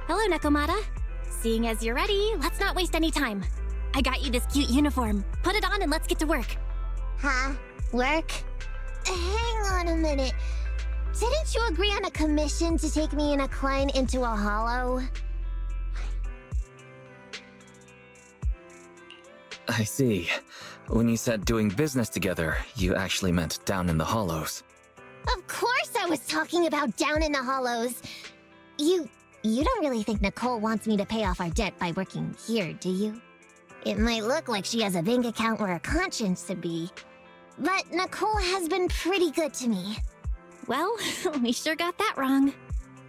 Hello, Nekomata. Seeing as you're ready, let's not waste any time. I got you this cute uniform. Put it on and let's get to work. Huh? Work? Hang on a minute. Didn't you agree on a commission to take me and a client into a hollow? I see. When you said doing business together, you actually meant down in the hollows. Of course I was talking about down in the hollows. You don't really think Nicole wants me to pay off our debt by working here, do you? It might look like she has a bank account where her conscience should be, but Nicole has been pretty good to me. Well, we sure got that wrong.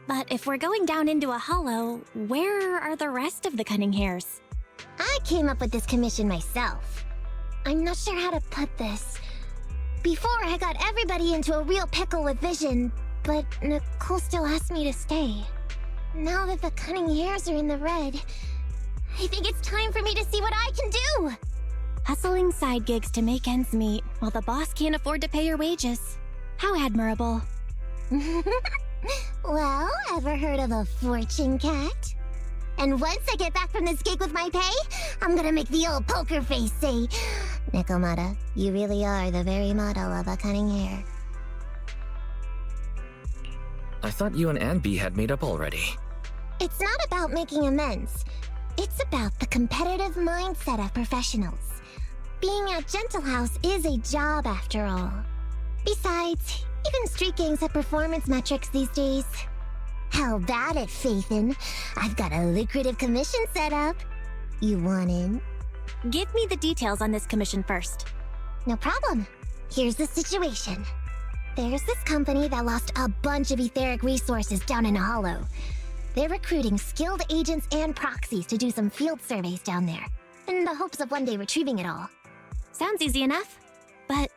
But if we're going down into a hollow, where are the rest of the cunning hairs? I came up with this commission myself. I'm not sure how to put this. Before, I got everybody into a real pickle with vision, but Nicole still asked me to stay. Now that the cunning hairs are in the red, I think it's time for me to see what I can do! Hustling side gigs to make ends meet, while the boss can't afford to pay your wages. How admirable. Well, ever heard of a fortune cat? And once I get back from this gig with my pay, I'm gonna make the old poker face say, Nekomata, you really are the very model of a cunning hair. I thought you and Anby had made up already. It's not about making amends. It's about the competitive mindset of professionals. Being at Gentle House is a job after all. Besides, even street gangs have performance metrics these days. How bad at Faithin? I've got a lucrative commission set up. You want in? Give me the details on this commission first. No problem. Here's the situation. There's this company that lost a bunch of etheric resources down in a hollow. They're recruiting skilled agents and proxies to do some field surveys down there, in the hopes of one day retrieving it all. Sounds easy enough. But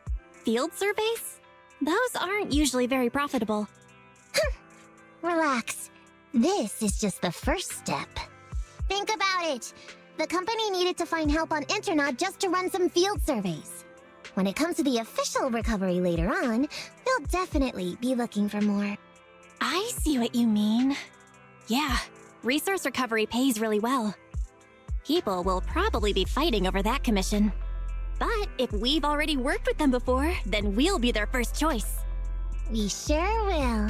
field surveys? Those aren't usually very profitable. Relax. This is just the first step. Think about it. The company needed to find help on Internaut just to run some field surveys. When it comes to the official recovery later on, they'll definitely be looking for more. I see what you mean. Yeah, resource recovery pays really well. People will probably be fighting over that commission. But if we've already worked with them before, then we'll be their first choice. We sure will.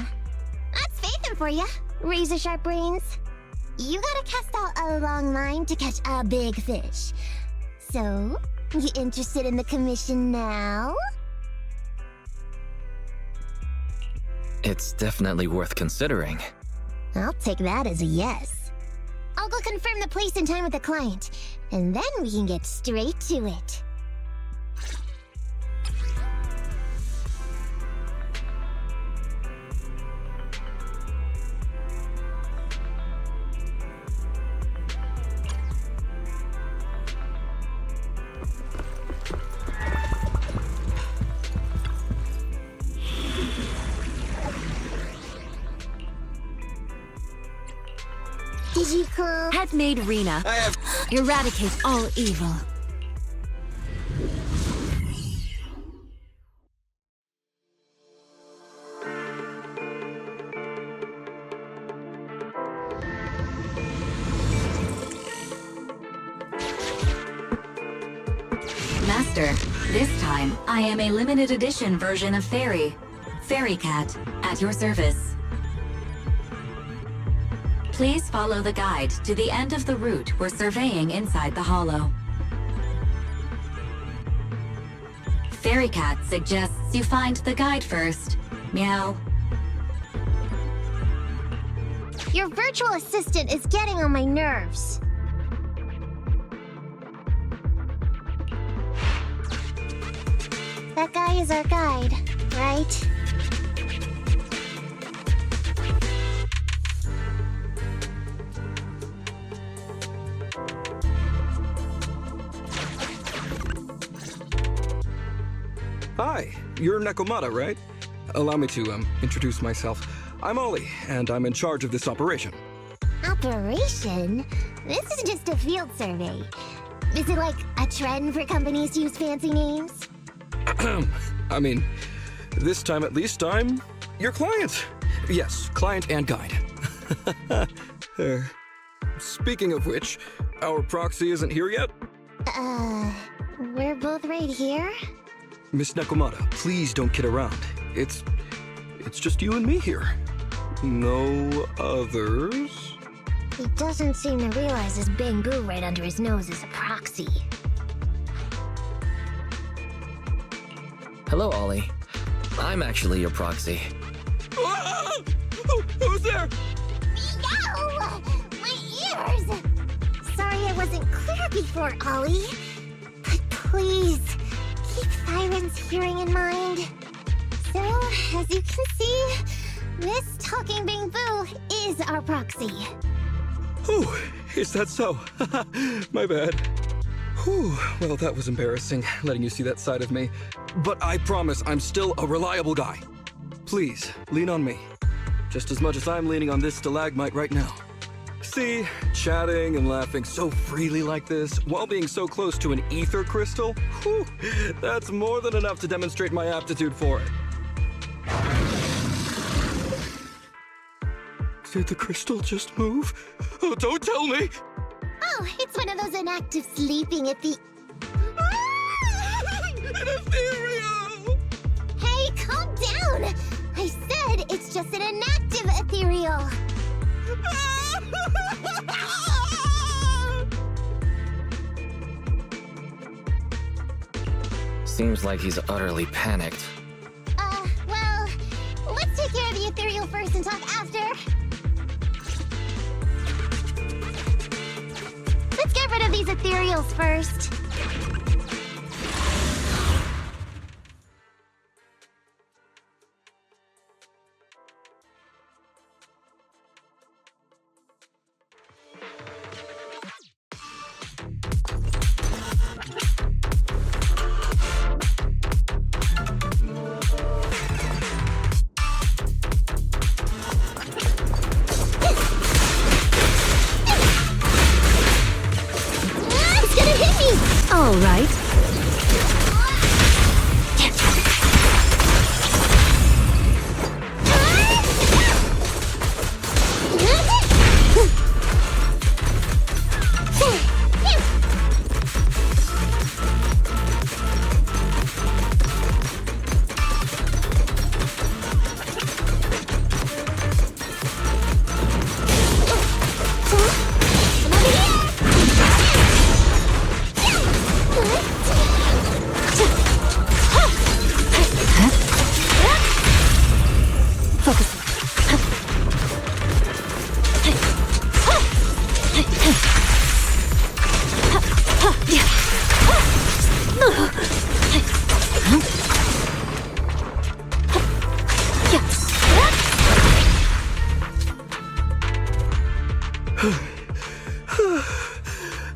That's Faithin for ya, razor-sharp brains. You gotta cast out a long line to catch a big fish. So, you interested in the commission now? It's definitely worth considering. I'll take that as a yes. I'll go confirm the place and time with the client, and then we can get straight to it. Digicall. Had made Rena. Eradicate all evil. Master, this time I am a limited edition version of Fairy. Fairy Cat, at your service. Please follow the guide to the end of the route we're surveying inside the hollow. Fairy Cat suggests you find the guide first. Meow. Your virtual assistant is getting on my nerves. That guy is our guide, right? Hi, you're Nekomata, right? Allow me to, introduce myself. I'm Ollie, and I'm in charge of this operation. Operation? This is just a field survey. Is it like a trend for companies to use fancy names? I mean, this time at least I'm your client. Yes, client and guide. speaking of which, our proxy isn't here yet? We're both right here? Miss Nekomata, please don't kid around. It's just you and me here. No others? He doesn't seem to realize this bamboo right under his nose is a proxy. Hello, Ollie. I'm actually your proxy. Ah! Who's there? Meow! My ears! Sorry I wasn't clear before, Ollie. But please, keep Siren's hearing in mind. So, as you can see, this talking bamboo is our proxy. Oh, is that so? My bad. Whew, well, that was embarrassing, letting you see that side of me. But I promise I'm still a reliable guy. Please, lean on me. Just as much as I'm leaning on this stalagmite right now. See, chatting and laughing so freely like this, while being so close to an ether crystal, whew, that's more than enough to demonstrate my aptitude for it. Did the crystal just move? Oh, don't tell me! Oh, it's one of those inactive sleeping at the... An ethereal! Hey, calm down! I said it's just an inactive ethereal. Seems like he's utterly panicked. Well, let's take care of the ethereal first and talk after. Let's get rid of these ethereals first. It's gonna hit me! All right.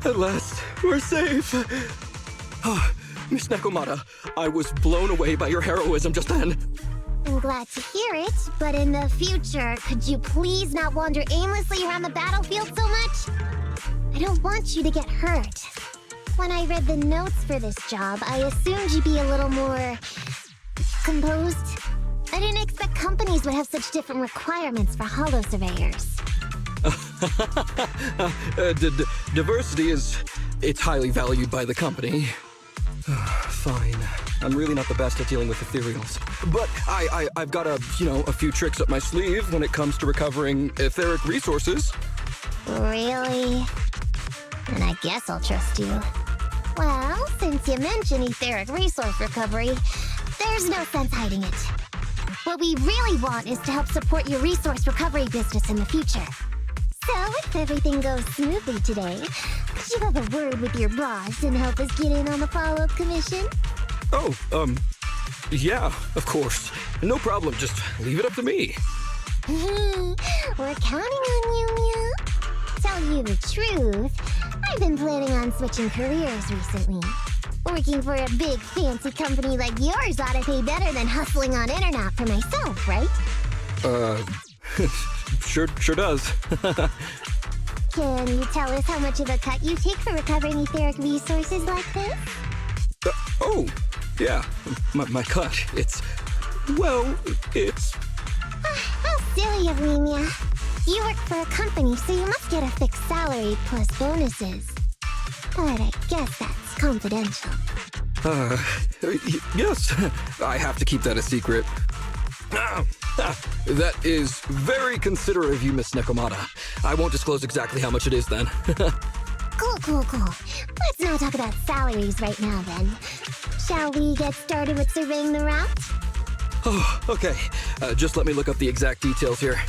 At last, we're safe. Oh, Miss Nekomata, I was blown away by your heroism just then. I'm glad to hear it, but in the future, could you please not wander aimlessly around the battlefield so much? I don't want you to get hurt. When I read the notes for this job, I assumed you'd be a little more... composed. I didn't expect companies would have such different requirements for holo surveyors. Diversity it's highly valued by the company. Fine. I'm really not the best at dealing with ethereals. But I've got a few tricks up my sleeve when it comes to recovering etheric resources. Really? And I guess I'll trust you. Well, since you mentioned etheric resource recovery, there's no sense hiding it. What we really want is to help support your resource recovery business in the future. So, if everything goes smoothly today, could you have a word with your boss and help us get in on the follow-up commission? Oh, yeah, of course. No problem, just leave it up to me. We're counting on you, Mia. Tell you the truth, I've been planning on switching careers recently. Working for a big fancy company like yours ought to pay better than hustling on internet for myself, right? Sure does. Can you tell us how much of a cut you take for recovering etheric resources like this? Oh, yeah, my cut, it's... How silly of me, Mia. You work for a company, so you must get a fixed salary plus bonuses. But I guess that's confidential. Yes. I have to keep that a secret. That is very considerate of you, Miss Nekomata. I won't disclose exactly how much it is then. Cool. Let's not talk about salaries right now, then. Shall we get started with surveying the route? Oh, okay. Just let me look up the exact details here.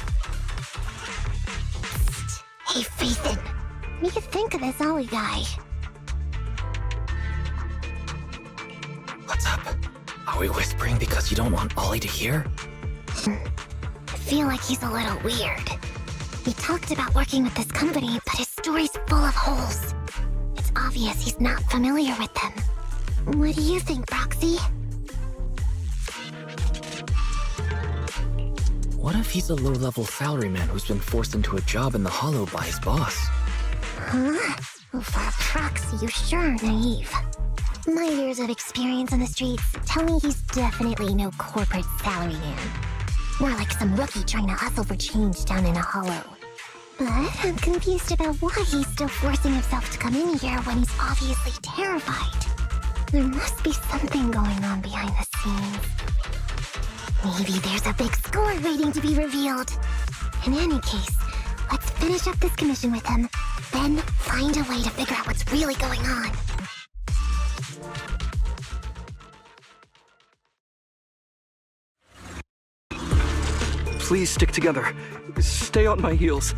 Hey, Faithin. What do you think of this Ollie guy? What's up? Are we whispering because you don't want Ollie to hear? I feel like he's a little weird. He talked about working with this company, but his story's full of holes. It's obvious he's not familiar with them. What do you think, Roxy? What if he's a low-level salaryman who's been forced into a job in the Hollow by his boss? Huh? Well, for a proxy, you sure are naive. My years of experience on the streets tell me he's definitely no corporate salaryman. More like some rookie trying to hustle for change down in a hollow. But I'm confused about why he's still forcing himself to come in here when he's obviously terrified. There must be something going on behind the scenes. Maybe there's a big score waiting to be revealed. In any case, let's finish up this commission with him, then find a way to figure out what's really going on. Please stick together. Stay on my heels.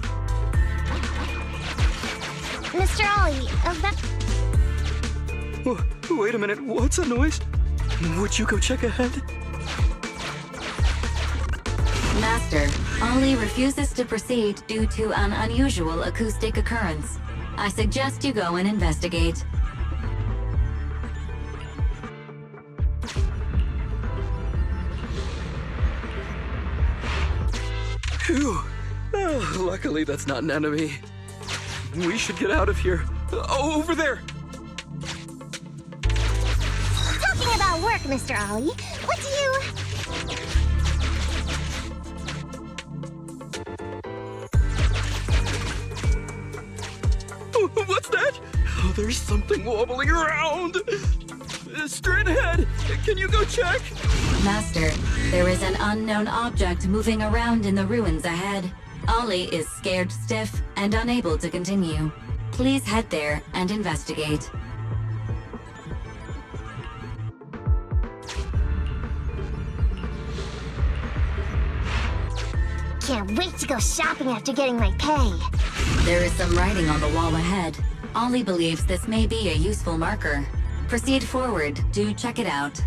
Mr. Ollie, Wait a minute, what's that noise? Would you go check ahead? Master, Ollie refuses to proceed due to an unusual acoustic occurrence. I suggest you go and investigate. Phew. Oh, luckily that's not an enemy. We should get out of here. Oh, over there! talking about work, Mr. Ollie, what do you... What's that? Oh, there's something wobbling around. Straight ahead. Can you go check? Master, there is an unknown object moving around in the ruins ahead. Ollie is scared stiff and unable to continue. Please head there and investigate. Can't wait to go shopping after getting my pay. There is some writing on the wall ahead. Ollie believes this may be a useful marker. Proceed forward to check it out.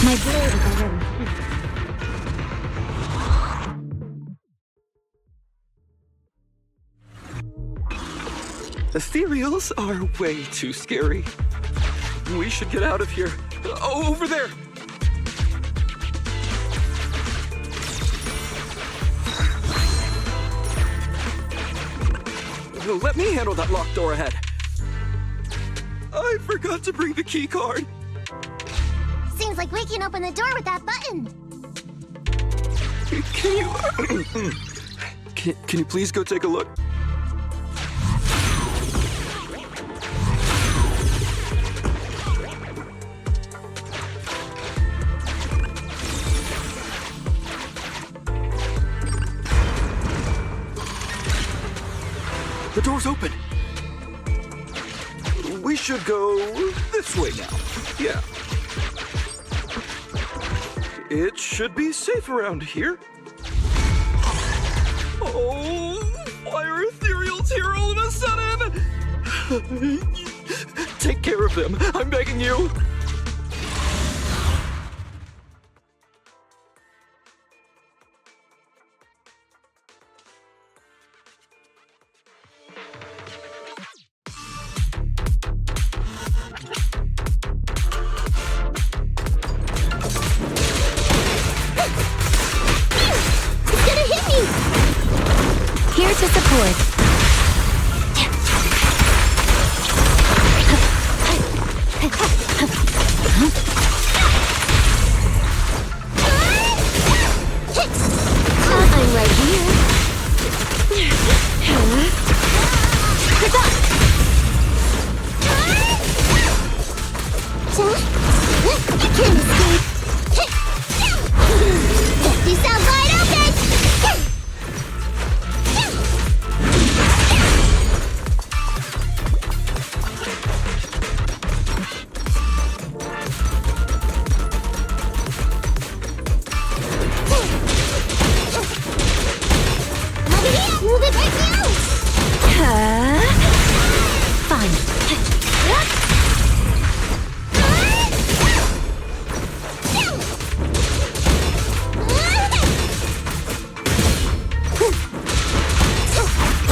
My blade is already... Ethereals are way too scary. We should get out of here. Oh, over there! Let me handle that locked door ahead. I forgot to bring the key card. Seems like we can open the door with that button. Can you... can you please go take a look? The door's open. We should go this way now. Yeah. It should be safe around here. Oh, why are ethereals here all of a sudden? Take care of them, I'm begging you. Here to support. I'm right here. You can't escape. You sound wide open. Move it right now! Fine.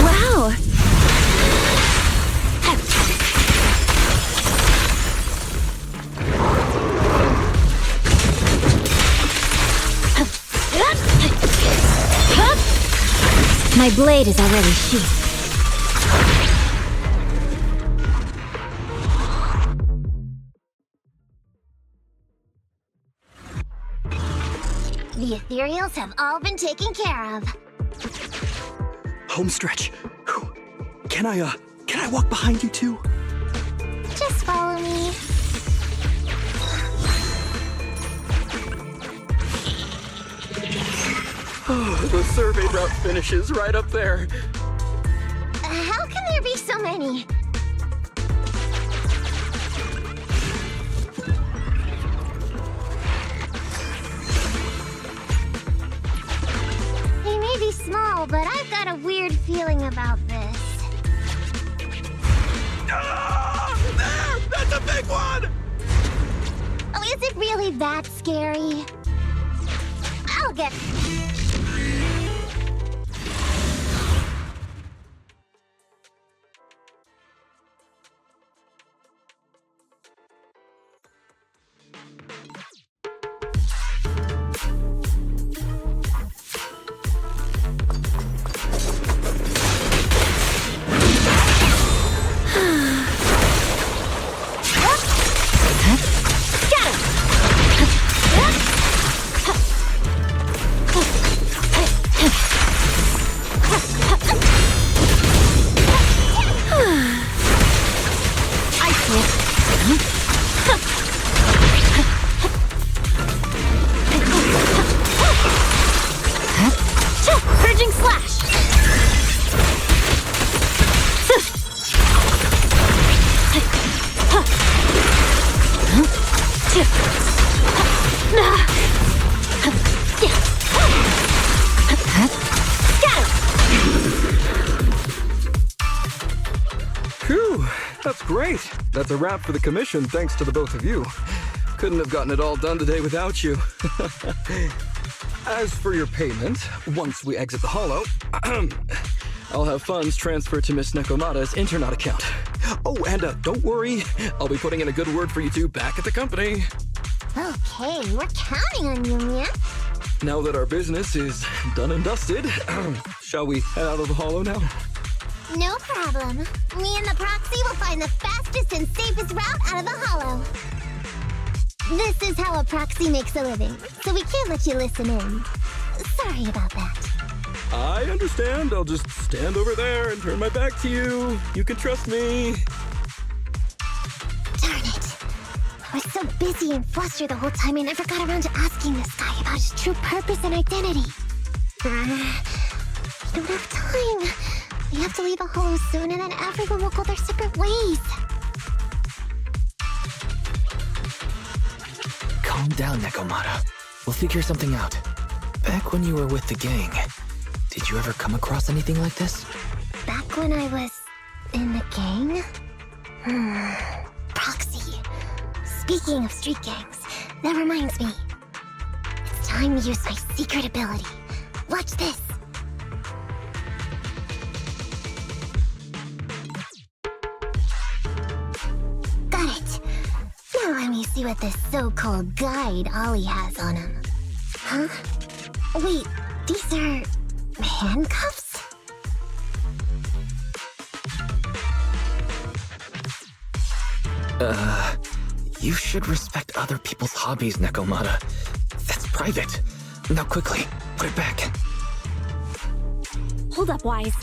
Wow! My blade is already sheathed. The ethereals have all been taken care of. Home stretch. Whew. Can I walk behind you too? Just follow me. The survey route finishes right up there. How can there be so many? They may be small, but I've got a weird feeling about this. There! That's a big one! Oh, is it really that scary? I'll get... Purging slash! Phew, that's great. That's a wrap for the commission thanks to the both of you. Couldn't have gotten it all done today without you. As for your payment, once we exit the hollow, I'll have funds transferred to Miss Nekomata's Internet account. Oh, and don't worry, I'll be putting in a good word for you two back at the company. Okay, we're counting on you, Mia. Now that our business is done and dusted, shall we head out of the hollow now? No problem. Me and the proxy will find the fastest and safest route out of the hollow. This is how a proxy makes a living, so we can't let you listen in. Sorry about that. I understand. I'll just stand over there and turn my back to you. You can trust me. Darn it. I was so busy and flustered the whole time I never got around to asking this guy about his true purpose and identity. I don't have time. We have to leave a holo soon and then everyone will go their separate ways. Calm down, Nekomata. We'll figure something out. Back when you were with the gang, did you ever come across anything like this? Back when I was in the gang? Proxy. Speaking of street gangs, that reminds me. It's time to use my secret ability. Watch this. Got it. Now let me see what this so-called guide Ollie has on him. Huh? Wait, these are handcuffs? You should respect other people's hobbies, Nekomata. That's private. Now quickly, put it back. Hold up, Wise.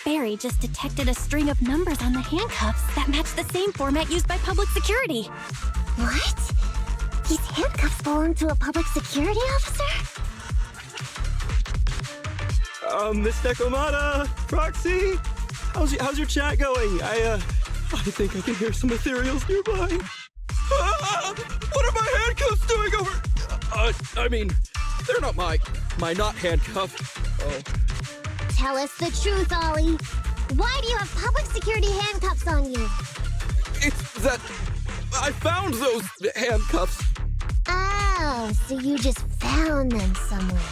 Barry just detected a string of numbers on the handcuffs that match the same format used by public security. What? These handcuffs belong to a public security officer? Miss Nekomata, Proxy, how's your chat going? I think I can hear some ethereals nearby. What are my handcuffs doing over? I mean, they're not my not handcuffed. Oh. Tell us the truth, Ollie. Why do you have public security handcuffs on you? It's that I found those handcuffs. Oh, so you just found them somewhere.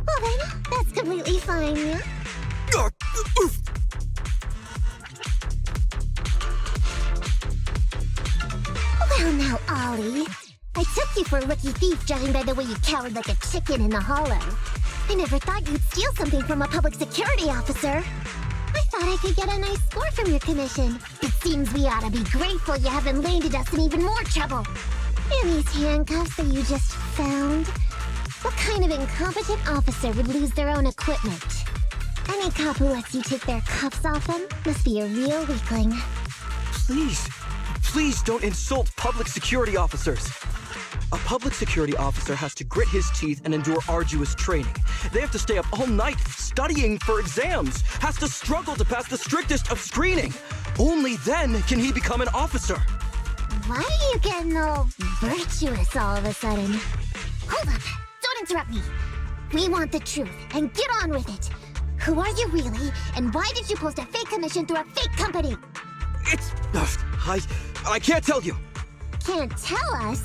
Well then, that's completely fine, yeah? Well now, Ollie. I took you for a rookie thief judging by the way you cowered like a chicken in the hollow. I never thought you'd steal something from a public security officer. I thought I could get a nice score from your commission. It seems we ought to be grateful you haven't landed us in even more trouble. And these handcuffs that you just found? What kind of incompetent officer would lose their own equipment? Any cop who lets you take their cuffs off them must be a real weakling. Please don't insult public security officers. A public security officer has to grit his teeth and endure arduous training. They have to stay up all night studying for exams, has to struggle to pass the strictest of screening. Only then can he become an officer. Why are you getting all virtuous all of a sudden? Hold up! Don't interrupt me! We want the truth, and get on with it! Who are you really, and why did you post a fake commission through a fake company? I can't tell you! Can't tell us?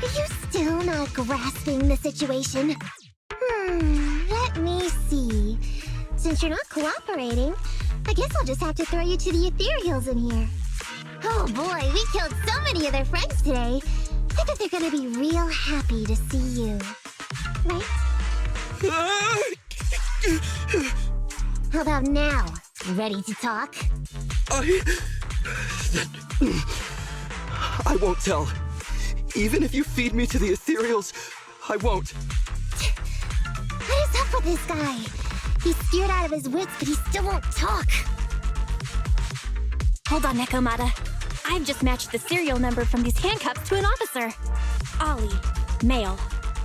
Are you still not grasping the situation? Let me see. Since you're not cooperating, I guess I'll just have to throw you to the ethereals in here. Oh boy, we killed so many of their friends today. I bet they're gonna be real happy to see you. Right? How about now? Ready to talk? I won't tell. Even if you feed me to the ethereals, I won't. What is up with this guy? He's scared out of his wits, but he still won't talk. Hold on, Nekomata. I've just matched the serial number from these handcuffs to an officer. Ollie, male,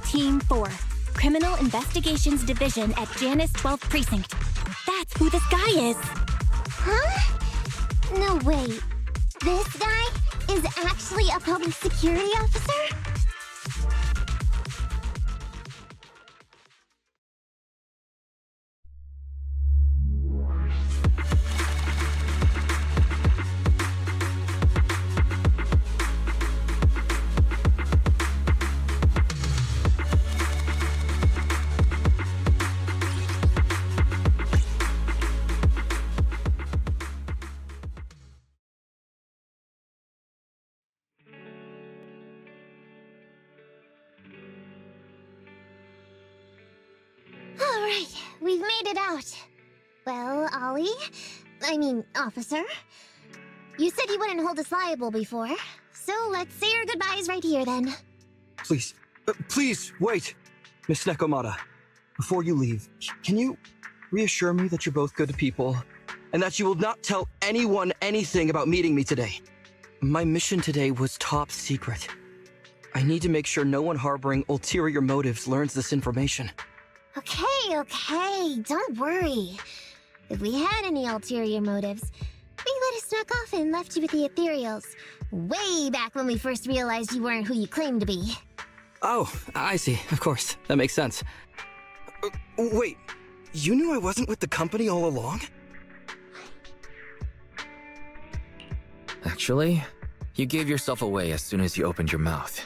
Team 4, Criminal Investigations Division at Janus 12th Precinct. That's who this guy is. Huh? No, wait. This guy is actually a public security officer? Alright, we've made it out. Well, officer, you said you wouldn't hold us liable before, so let's say our goodbyes right here then. Please, wait. Miss Nekomata, before you leave, can you reassure me that you're both good people, and that you will not tell anyone anything about meeting me today? My mission today was top secret. I need to make sure no one harboring ulterior motives learns this information. Okay, don't worry. If we had any ulterior motives, we let us snuck off and left you with the ethereals. Way back when we first realized you weren't who you claimed to be. Oh, I see. Of course. That makes sense. Wait, you knew I wasn't with the company all along? Actually, you gave yourself away as soon as you opened your mouth.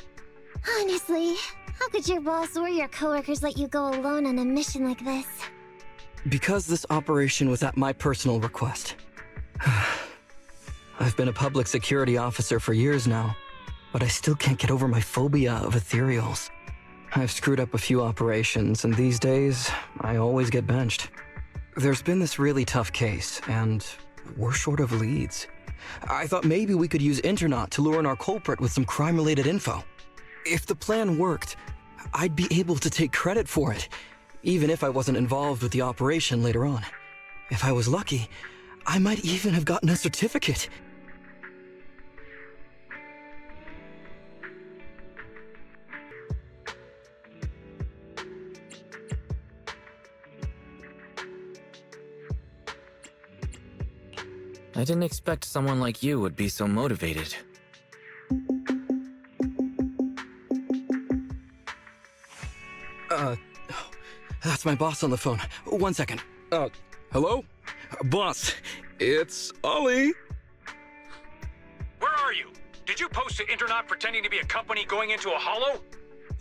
Honestly, how could your boss or your coworkers let you go alone on a mission like this? Because this operation was at my personal request. I've been a public security officer for years now, but I still can't get over my phobia of ethereals. I've screwed up a few operations, and these days, I always get benched. There's been this really tough case, and we're short of leads. I thought maybe we could use Internaut to lure in our culprit with some crime-related info. If the plan worked, I'd be able to take credit for it, even if I wasn't involved with the operation later on. If I was lucky, I might even have gotten a certificate. I didn't expect someone like you would be so motivated. That's my boss on the phone. 1 second. Hello? Boss, it's Ollie. Where are you? Did you post to Internaut pretending to be a company going into a hollow?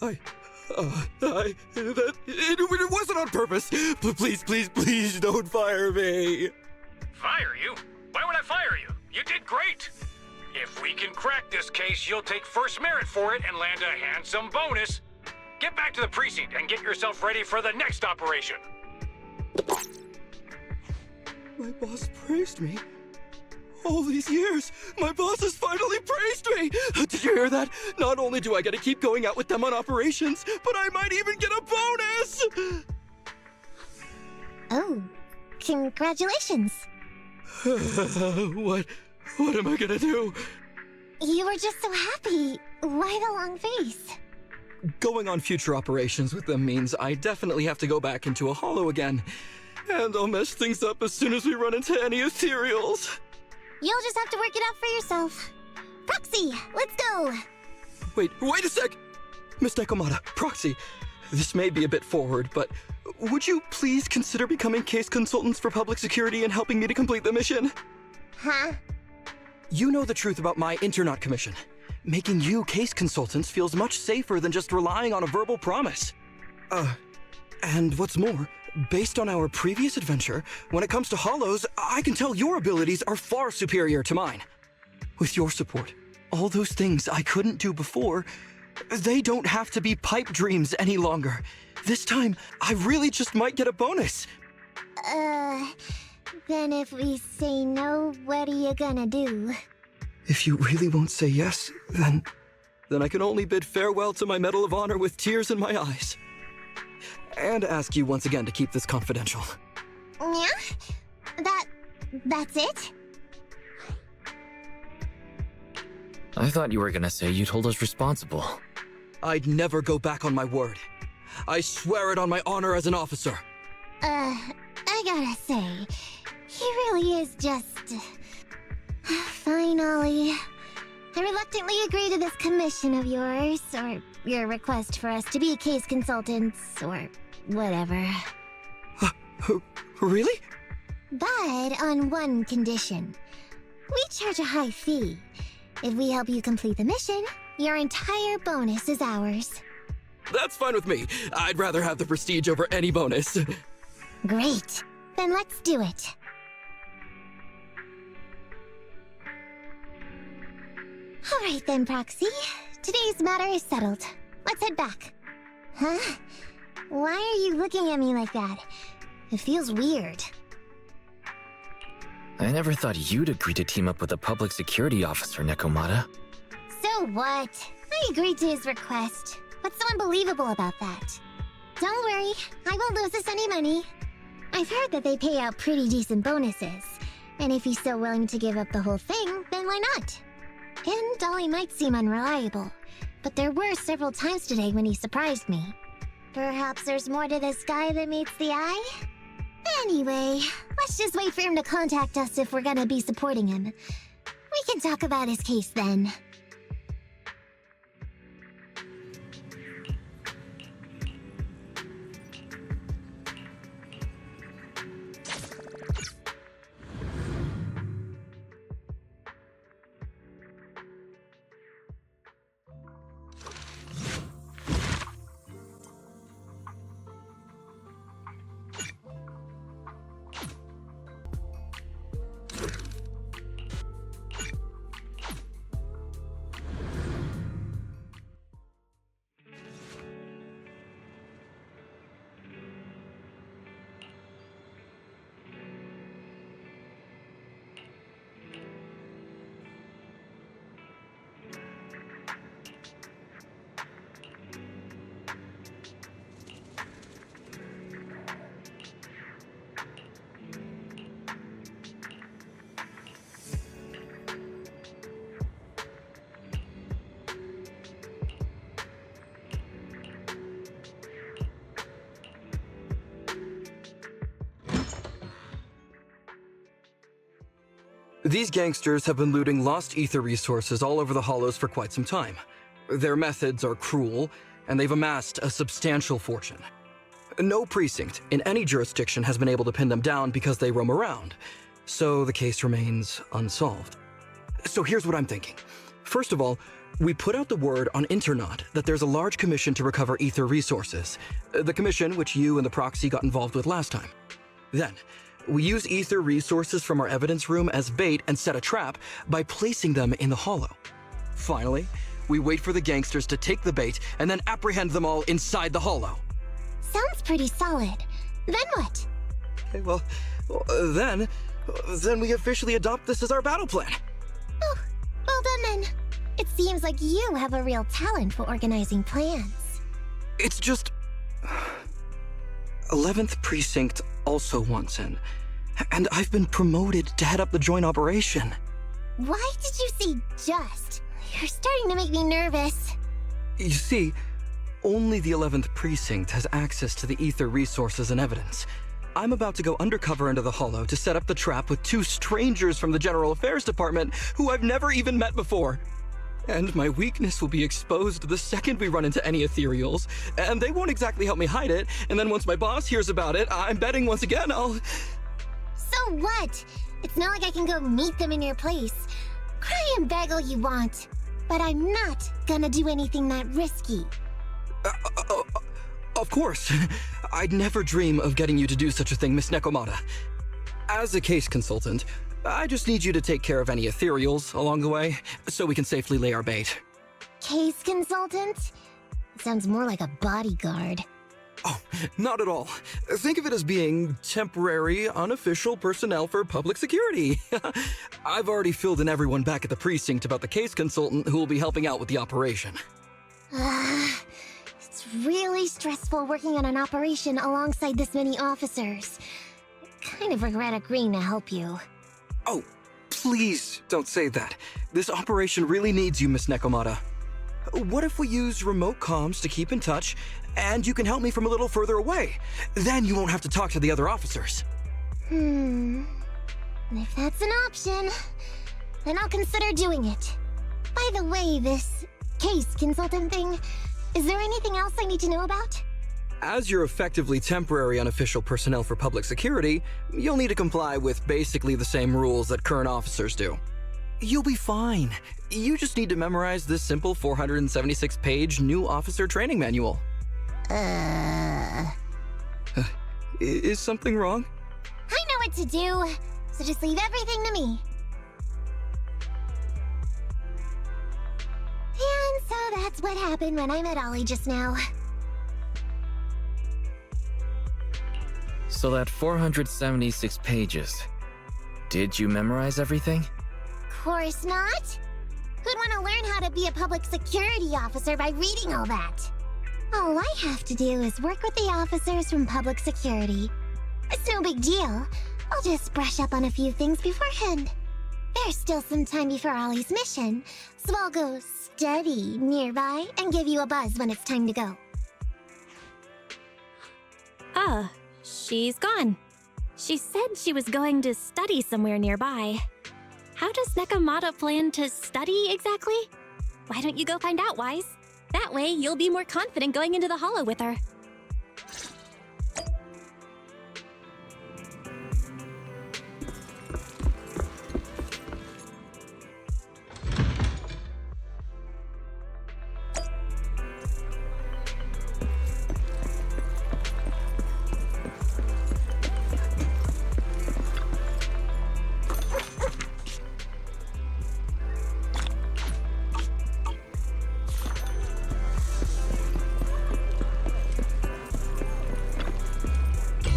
It wasn't on purpose. Please don't fire me. Fire you? Why would I fire you? You did great. If we can crack this case, you'll take first merit for it and land a handsome bonus. Get back to the precinct and get yourself ready for the next operation. My boss praised me. All these years, my boss has finally praised me! Did you hear that? Not only do I get to keep going out with them on operations, but I might even get a bonus! Oh, congratulations. What am I gonna do? You were just so happy. Why the long face? Going on future operations with them means I definitely have to go back into a hollow again. And I'll mess things up as soon as we run into any ethereals. You'll just have to work it out for yourself. Proxy, let's go! Wait a sec! Miss Nekomata, Proxy, this may be a bit forward, but would you please consider becoming case consultants for public security and helping me to complete the mission? Huh? You know the truth about my Internaut commission. Making you case consultants feels much safer than just relying on a verbal promise. And what's more, based on our previous adventure, when it comes to hollows, I can tell your abilities are far superior to mine. With your support, all those things I couldn't do before, they don't have to be pipe dreams any longer. This time, I really just might get a bonus. Then if we say no, what are you gonna do? If you really won't say yes, then I can only bid farewell to my Medal of Honor with tears in my eyes. And ask you once again to keep this confidential. Yeah? That's it? I thought you were gonna say you'd hold us responsible. I'd never go back on my word. I swear it on my honor as an officer. I gotta say, he really is just... Fine, Ollie. I reluctantly agree to this commission of yours, or your request for us to be case consultants, or whatever. Really? But on one condition. We charge a high fee. If we help you complete the mission, your entire bonus is ours. That's fine with me. I'd rather have the prestige over any bonus. Great. Then let's do it. Alright then, Proxy. Today's matter is settled. Let's head back. Huh? Why are you looking at me like that? It feels weird. I never thought you'd agree to team up with a public security officer, Nekomata. So what? I agreed to his request. What's so unbelievable about that? Don't worry, I won't lose us any money. I've heard that they pay out pretty decent bonuses. And if he's so willing to give up the whole thing, then why not? And Dolly might seem unreliable, but there were several times today when he surprised me. Perhaps there's more to this guy than meets the eye? Anyway, let's just wait for him to contact us if we're gonna be supporting him. We can talk about his case then. These gangsters have been looting lost ether resources all over the hollows for quite some time. Their methods are cruel, and they've amassed a substantial fortune. No precinct in any jurisdiction has been able to pin them down because they roam around, so the case remains unsolved. So here's what I'm thinking. First of all, we put out the word on Internaut that there's a large commission to recover ether resources, the commission which you and the proxy got involved with last time. Then, we use ether resources from our evidence room as bait and set a trap by placing them in the hollow. Finally, we wait for the gangsters to take the bait and then apprehend them all inside the hollow. Sounds pretty solid. Then what? Okay, well, then we officially adopt this as our battle plan. Oh, well done then. It seems like you have a real talent for organizing plans. It's just 11th Precinct also wants in, and I've been promoted to head up the joint operation. Why did you say just? You're starting to make me nervous. You see, only the 11th Precinct has access to the ether resources and evidence. I'm about to go undercover into the hollow to set up the trap with two strangers from the General Affairs Department who I've never even met before. And my weakness will be exposed the second we run into any ethereals, and they won't exactly help me hide it, and then once my boss hears about it, I'm betting once again I'll... So what? It's not like I can go meet them in your place. Cry and beg all you want, but I'm not gonna do anything that risky. Of course. I'd never dream of getting you to do such a thing, Miss Nekomata. As a case consultant, I just need you to take care of any ethereals along the way, so we can safely lay our bait. Case consultant? Sounds more like a bodyguard. Oh, not at all. Think of it as being temporary, unofficial personnel for public security. I've already filled in everyone back at the precinct about the case consultant who will be helping out with the operation. It's really stressful working on an operation alongside this many officers. I kind of regret agreeing to help you. Oh, please don't say that. This operation really needs you, Miss Nekomata. What if we use remote comms to keep in touch, and you can help me from a little further away? Then you won't have to talk to the other officers. If that's an option, then I'll consider doing it. By the way, this case consultant thing, is there anything else I need to know about? As you're effectively temporary unofficial personnel for public security, you'll need to comply with basically the same rules that current officers do. You'll be fine. You just need to memorize this simple 476-page new officer training manual. Is something wrong? I know what to do, so just leave everything to me. And so that's what happened when I met Ollie just now. So that 476 pages. Did you memorize everything? Course not. Who'd want to learn how to be a public security officer by reading all that? All I have to do is work with the officers from public security. It's no big deal. I'll just brush up on a few things beforehand. There's still some time before Ollie's mission, so I'll go study nearby and give you a buzz when it's time to go. Ah, she's gone. She said she was going to study somewhere nearby. How does Nekomata plan to study exactly? Why don't you go find out, Wise? That way, you'll be more confident going into the Hollow with her.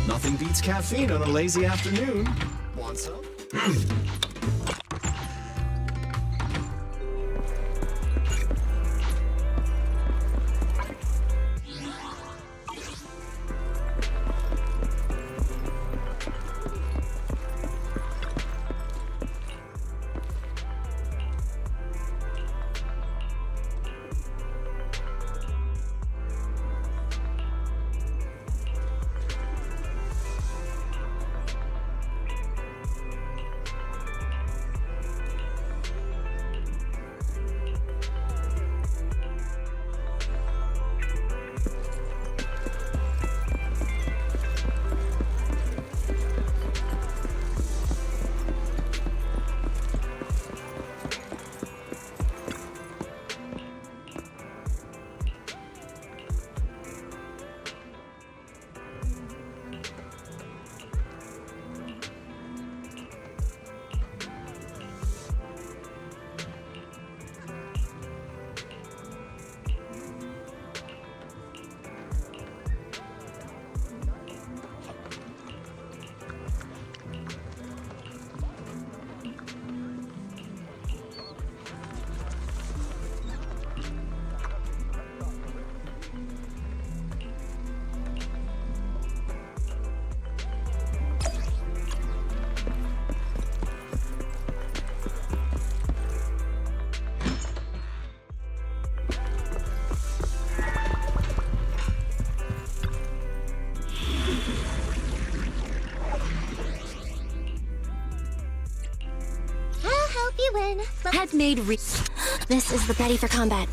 Nothing beats caffeine on a lazy afternoon. Want some? Win. Had made This is the ready for combat.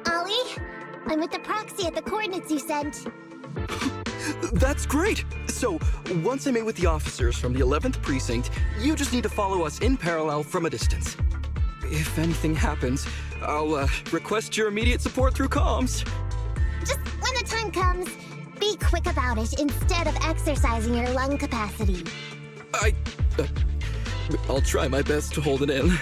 Ollie, I'm with the proxy at the coordinates you sent. That's great! So, once I'm in with the officers from the 11th Precinct, you just need to follow us in parallel from a distance. If anything happens, I'll request your immediate support through comms. Just when the time comes, be quick about it instead of exercising your lung capacity. I'll try my best to hold it in.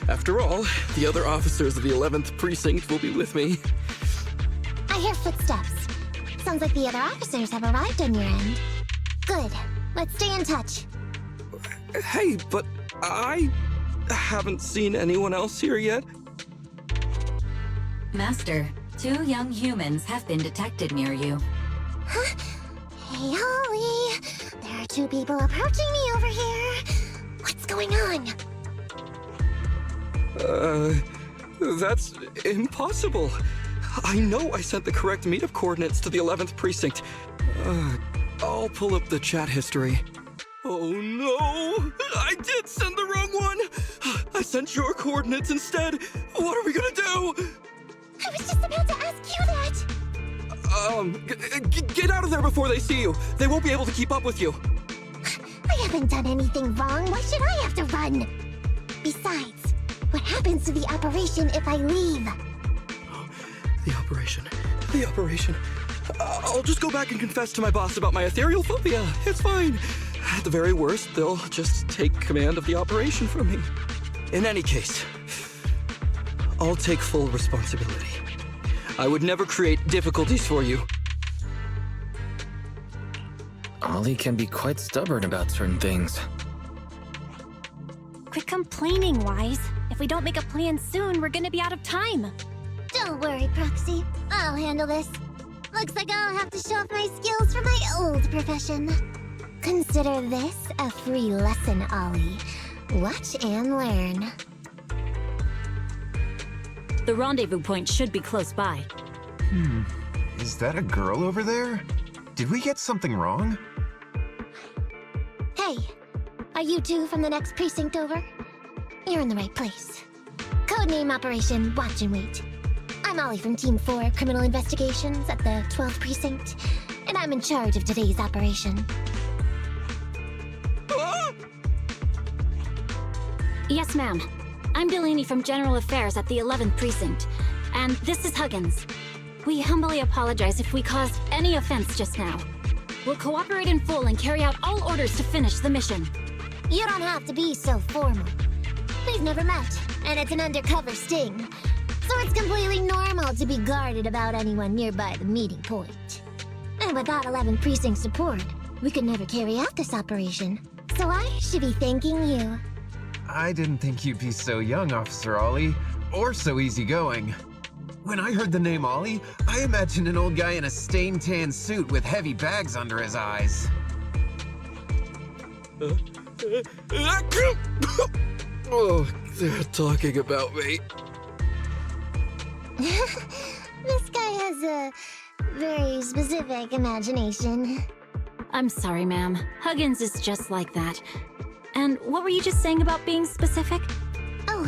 After all, the other officers of the 11th Precinct will be with me. I hear footsteps. Sounds like the other officers have arrived on your end. Good. Let's stay in touch. Hey, but I haven't seen anyone else here yet. Master, 2 young humans have been detected near you. Huh? Hey, Ollie. There are 2 people approaching me over here. What's going on? That's impossible. I know I sent the correct meetup coordinates to the 11th Precinct. I'll pull up the chat history. Oh no! I did send the wrong one! I sent your coordinates instead! What are we gonna do? I was just about to ask you that! Get out of there before they see you! They won't be able to keep up with you! I haven't done anything wrong. Why should I have to run? Besides, what happens to the operation if I leave? The operation. I'll just go back and confess to my boss about my ethereal phobia. It's fine. At the very worst, they'll just take command of the operation from me. In any case, I'll take full responsibility. I would never create difficulties for you. Ollie can be quite stubborn about certain things. Quit complaining, Wise. If we don't make a plan soon, we're gonna be out of time. Don't worry, Proxy. I'll handle this. Looks like I'll have to show off my skills from my old profession. Consider this a free lesson, Ollie. Watch and learn. The rendezvous point should be close by. Is that a girl over there? Did we get something wrong? Hey, are you two from the next precinct over? You're in the right place. Codename Operation Watch and Wait. I'm Ollie from Team 4 Criminal Investigations at the 12th Precinct, and I'm in charge of today's operation. Yes, ma'am. I'm Delaney from General Affairs at the 11th Precinct, and this is Huggins. We humbly apologize if we caused any offense just now. We'll cooperate in full and carry out all orders to finish the mission. You don't have to be so formal. We've never met, and it's an undercover sting. So it's completely normal to be guarded about anyone nearby the meeting point. And without 11th Precinct support, we could never carry out this operation. So I should be thanking you. I didn't think you'd be so young, Officer Ollie, or so easygoing. When I heard the name Ollie, I imagined an old guy in a stained tan suit with heavy bags under his eyes. Oh, they're talking about me. This guy has a very specific imagination. I'm sorry, ma'am. Huggins is just like that. And what were you just saying about being specific? Oh,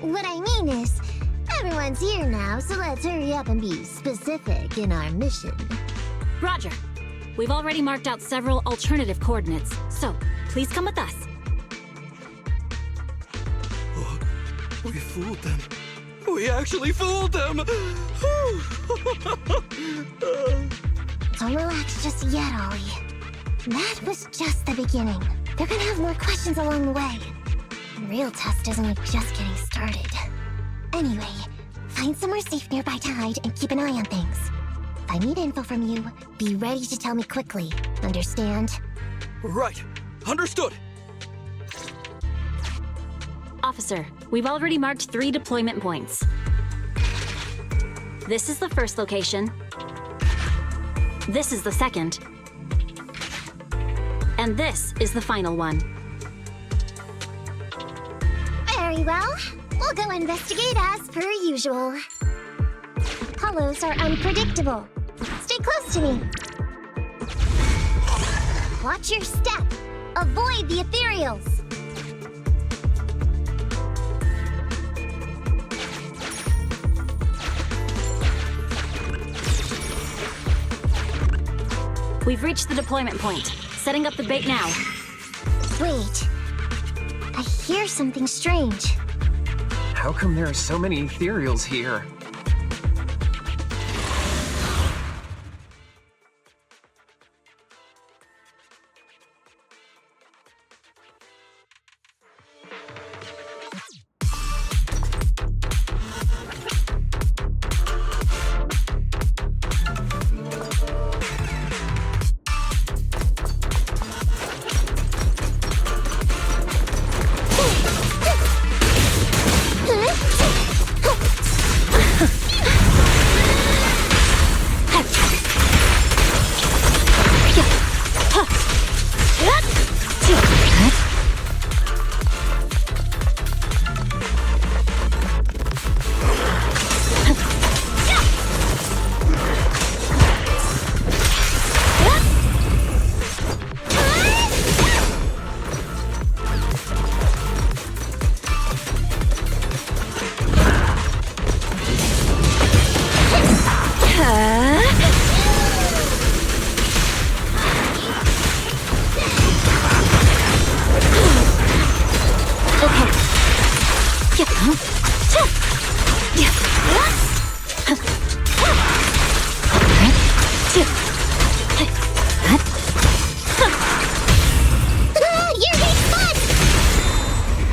what I mean is, everyone's here now, so let's hurry up and be specific in our mission. Roger. We've already marked out several alternative coordinates, so please come with us. Oh, we fooled them. We actually fooled them! Don't relax just yet, Ollie. That was just the beginning. They're gonna have more questions along the way. The real test is only just getting started. Anyway, find somewhere safe nearby to hide and keep an eye on things. If I need info from you, be ready to tell me quickly. Understand? Right. Understood. Officer, we've already marked 3 deployment points. This is the first location. This is the second. And this is the final one. Very well. We'll go investigate as per usual. Hollows are unpredictable. Stay close to me. Watch your step. Avoid the ethereals. We've reached the deployment point. Setting up the bait now. Wait. I hear something strange. How come there are so many ethereals here?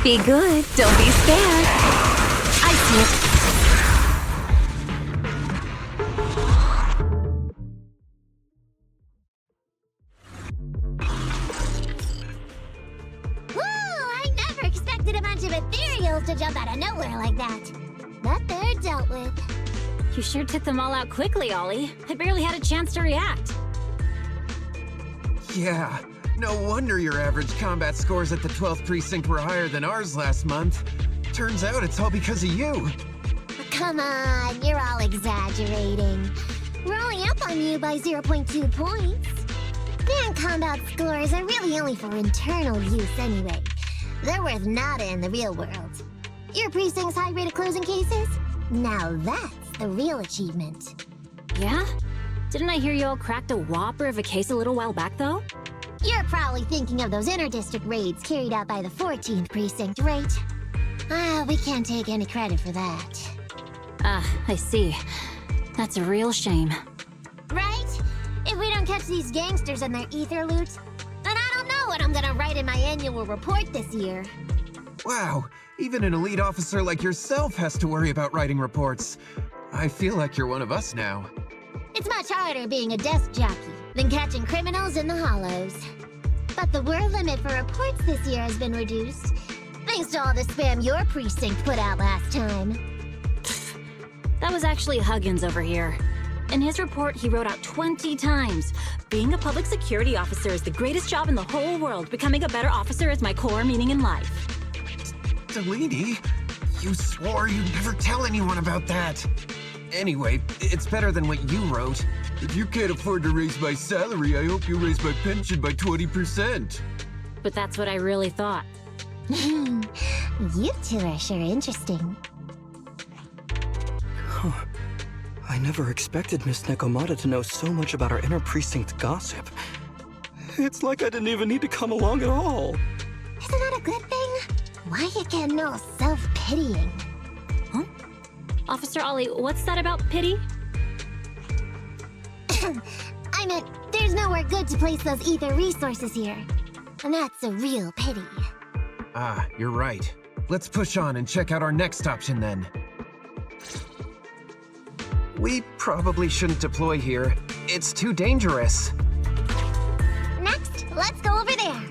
Be good, don't be scared. I see it. Whoa, I never expected a bunch of ethereals to jump out of nowhere like that. But they're dealt with. You sure took them all out quickly, Ollie. I barely had a chance to react. Yeah, no wonder your average combat scores at the 12th precinct were higher than ours last month. Turns out it's all because of you. Come on, you're all exaggerating. We're only up on you by 0.2 points. Non-combat scores are really only for internal use anyway. They're worth nada in the real world. Your precinct's high rate of closing cases? Now that's the real achievement. Yeah? Didn't I hear you all cracked a whopper of a case a little while back, though? You're probably thinking of those inter-district raids carried out by the 14th precinct, right? We can't take any credit for that. I see. That's a real shame. Right? If we don't catch these gangsters and their ether loot, then I don't know what I'm gonna write in my annual report this year. Wow, even an elite officer like yourself has to worry about writing reports. I feel like you're one of us now. It's much harder being a desk jockey than catching criminals in the hollows. But the word limit for reports this year has been reduced, thanks to all the spam your precinct put out last time. That was actually Huggins over here. In his report, he wrote out 20 times. Being a public security officer is the greatest job in the whole world. Becoming a better officer is my core meaning in life. Delaney, you swore you'd never tell anyone about that. Anyway, it's better than what you wrote. If you can't afford to raise my salary, I hope you raise my pension by 20%. But that's what I really thought. You two are sure interesting. I never expected Miss Nekomata to know so much about our inter-precinct gossip. It's like I didn't even need to come along at all. Isn't that a good thing? Why you getting all self-pitying? Huh? Officer Ollie, what's that about pity? I meant, there's nowhere good to place those ether resources here. And that's a real pity. Ah, you're right. Let's push on and check out our next option then. We probably shouldn't deploy here. It's too dangerous. Next, let's go over there.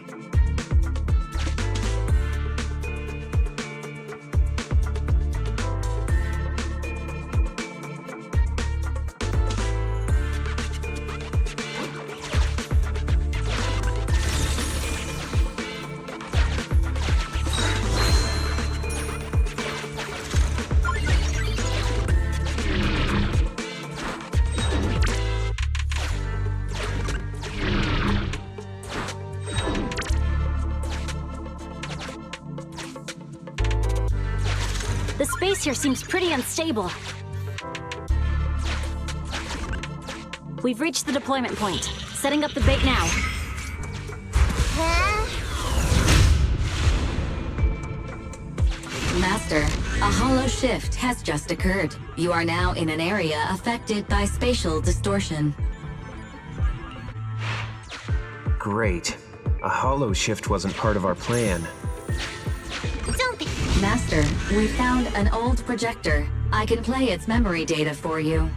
The space here seems pretty unstable. We've reached the deployment point. Setting up the bait now. Master, a hollow shift has just occurred. You are now in an area affected by spatial distortion. Great. A hollow shift wasn't part of our plan. Don't be... Master, we found an old projector. I can play its memory data for you.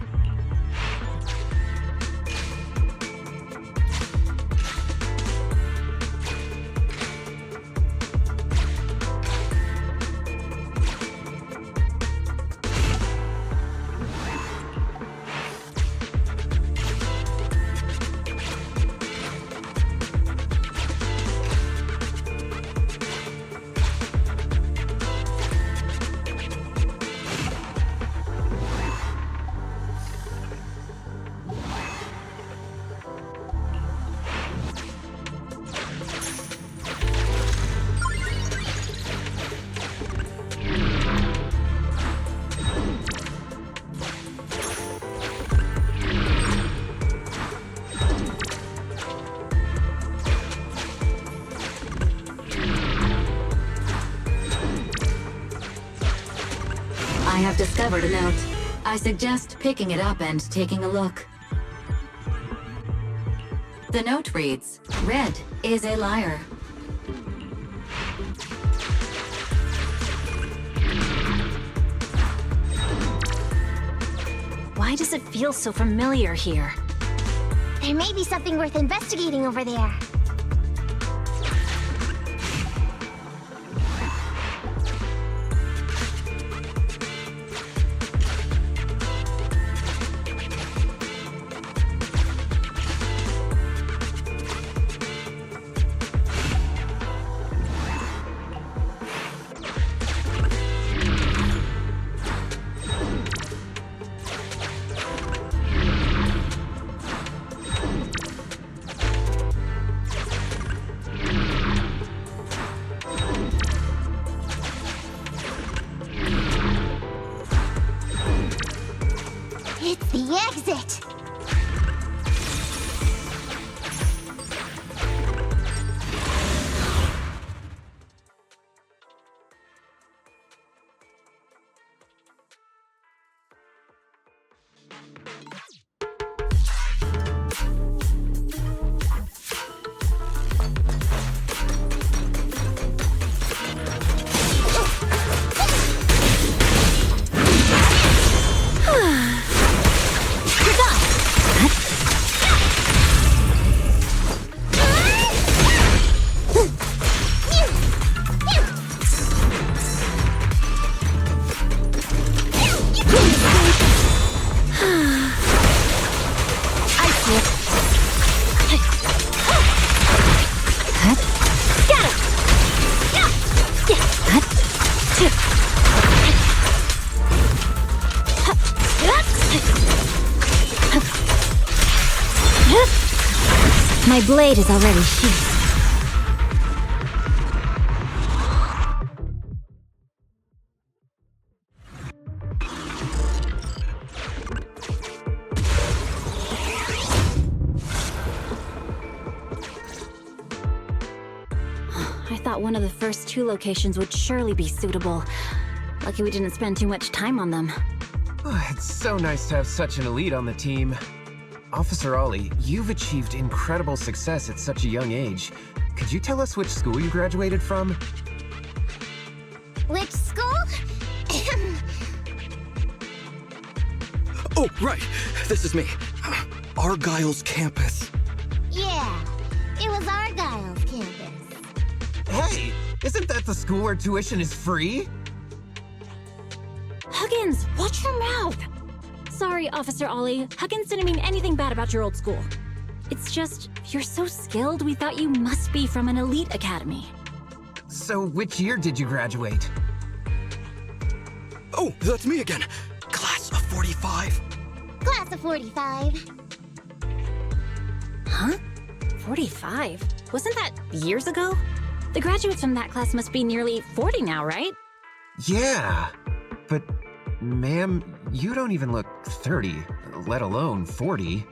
I have discovered a note. I suggest picking it up and taking a look. The note reads, "Red is a liar." Why does it feel so familiar here? There may be something worth investigating over there. It's the exit! My blade is already sheathed. I thought one of the first 2 locations would surely be suitable. Lucky we didn't spend too much time on them. Oh, it's so nice to have such an elite on the team. Officer Ollie, you've achieved incredible success at such a young age. Could you tell us which school you graduated from? Which school? Oh, right. This is me. Argyle's campus. Yeah, it was Argyle's campus. Hey, isn't that the school where tuition is free? Huggins, watch your mouth! Sorry, Officer Ollie. Huggins didn't mean anything bad about your old school. It's just, you're so skilled, we thought you must be from an elite academy. So which year did you graduate? Oh, that's me again. Class of 45. Class of 45. Huh? 45? Wasn't that years ago? The graduates from that class must be nearly 40 now, right? Yeah, but ma'am, you don't even look 30, let alone 40.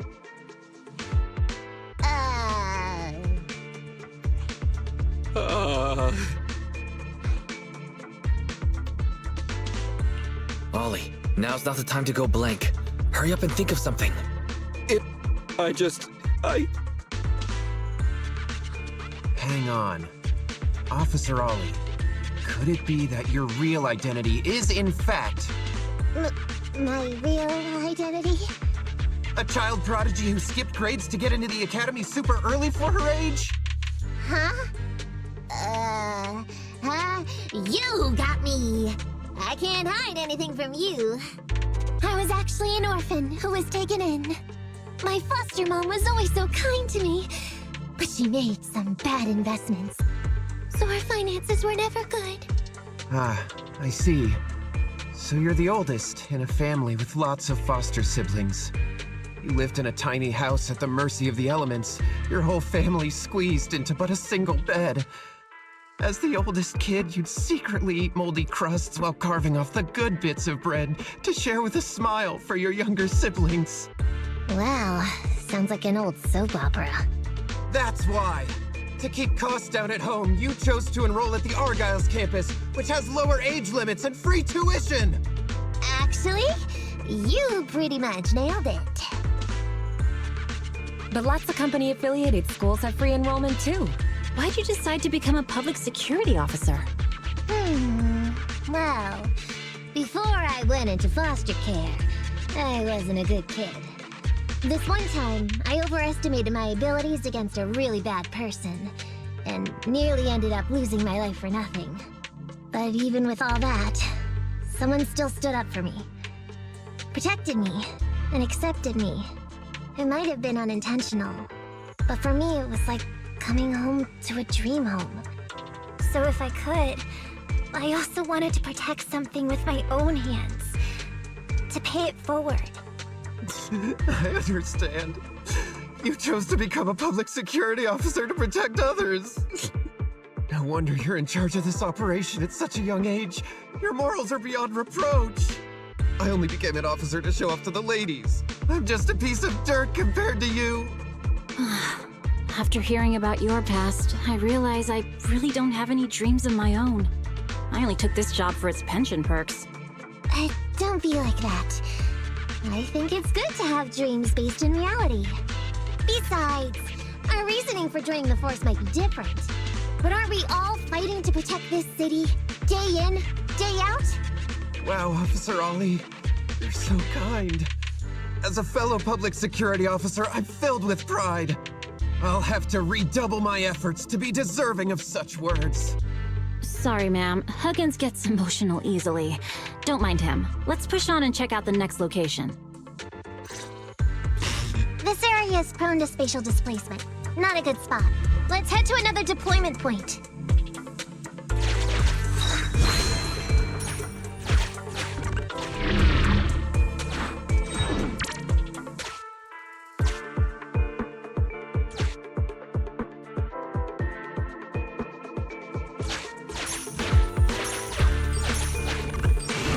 Ollie, now's not the time to go blank. Hurry up and think of something. Hang on. Officer Ollie, could it be that your real identity is in fact My real identity? a child prodigy who skipped grades to get into the academy super early for her age? Huh? You got me! I can't hide anything from you. I was actually an orphan who was taken in. My foster mom was always so kind to me, but she made some bad investments. So our finances were never good. Ah, I see. So you're the oldest in a family with lots of foster siblings. You lived in a tiny house at the mercy of the elements, your whole family squeezed into but a single bed. As the oldest kid, you'd secretly eat moldy crusts while carving off the good bits of bread to share with a smile for your younger siblings. Wow, sounds like an old soap opera. That's why! To keep costs down at home, you chose to enroll at the Argyle's campus, which has lower age limits and free tuition! Actually, you pretty much nailed it. But lots of company-affiliated schools have free enrollment too. Why'd you decide to become a public security officer? Well, before I went into foster care, I wasn't a good kid. This one time, I overestimated my abilities against a really bad person, and nearly ended up losing my life for nothing. But even with all that, someone still stood up for me. Protected me, and accepted me. It might have been unintentional, but for me it was like coming home to a dream home. So if I could, I also wanted to protect something with my own hands. To pay it forward. I understand. You chose to become a public security officer to protect others. No wonder you're in charge of this operation at such a young age. Your morals are beyond reproach. I only became an officer to show off to the ladies. I'm just a piece of dirt compared to you. After hearing about your past, I realize I really don't have any dreams of my own. I only took this job for its pension perks. Don't be like that. I think it's good to have dreams based in reality. Besides, our reasoning for joining the Force might be different. But aren't we all fighting to protect this city, day in, day out? Wow, Officer Ollie, you're so kind. As a fellow public security officer, I'm filled with pride. I'll have to redouble my efforts to be deserving of such words. Sorry, ma'am. Huggins gets emotional easily. Don't mind him. Let's push on and check out the next location. This area is prone to spatial displacement. Not a good spot. Let's head to another deployment point.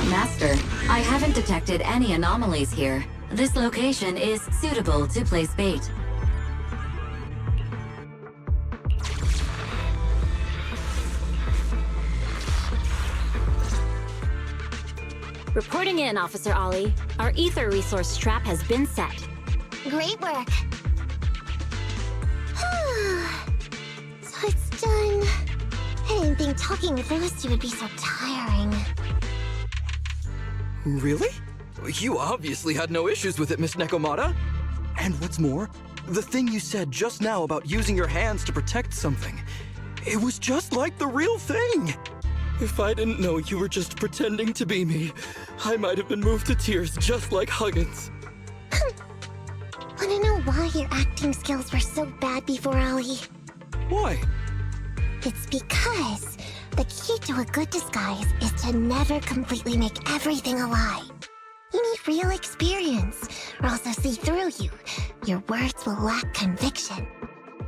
Master, I haven't detected any anomalies here. This location is suitable to place bait. Reporting in, Officer Ollie. Our ether resource trap has been set. Great work. So it's done. I didn't think talking with Rusty would be so tiring. Really? You obviously had no issues with it, Miss Nekomata. And what's more, the thing you said just now about using your hands to protect something, it was just like the real thing. If I didn't know you were just pretending to be me, I might have been moved to tears just like Huggins. Wanna know why your acting skills were so bad before, Ollie? Why? It's because the key to a good disguise is to never completely make everything a lie. You need real experience, or else they'll see through you. Your words will lack conviction.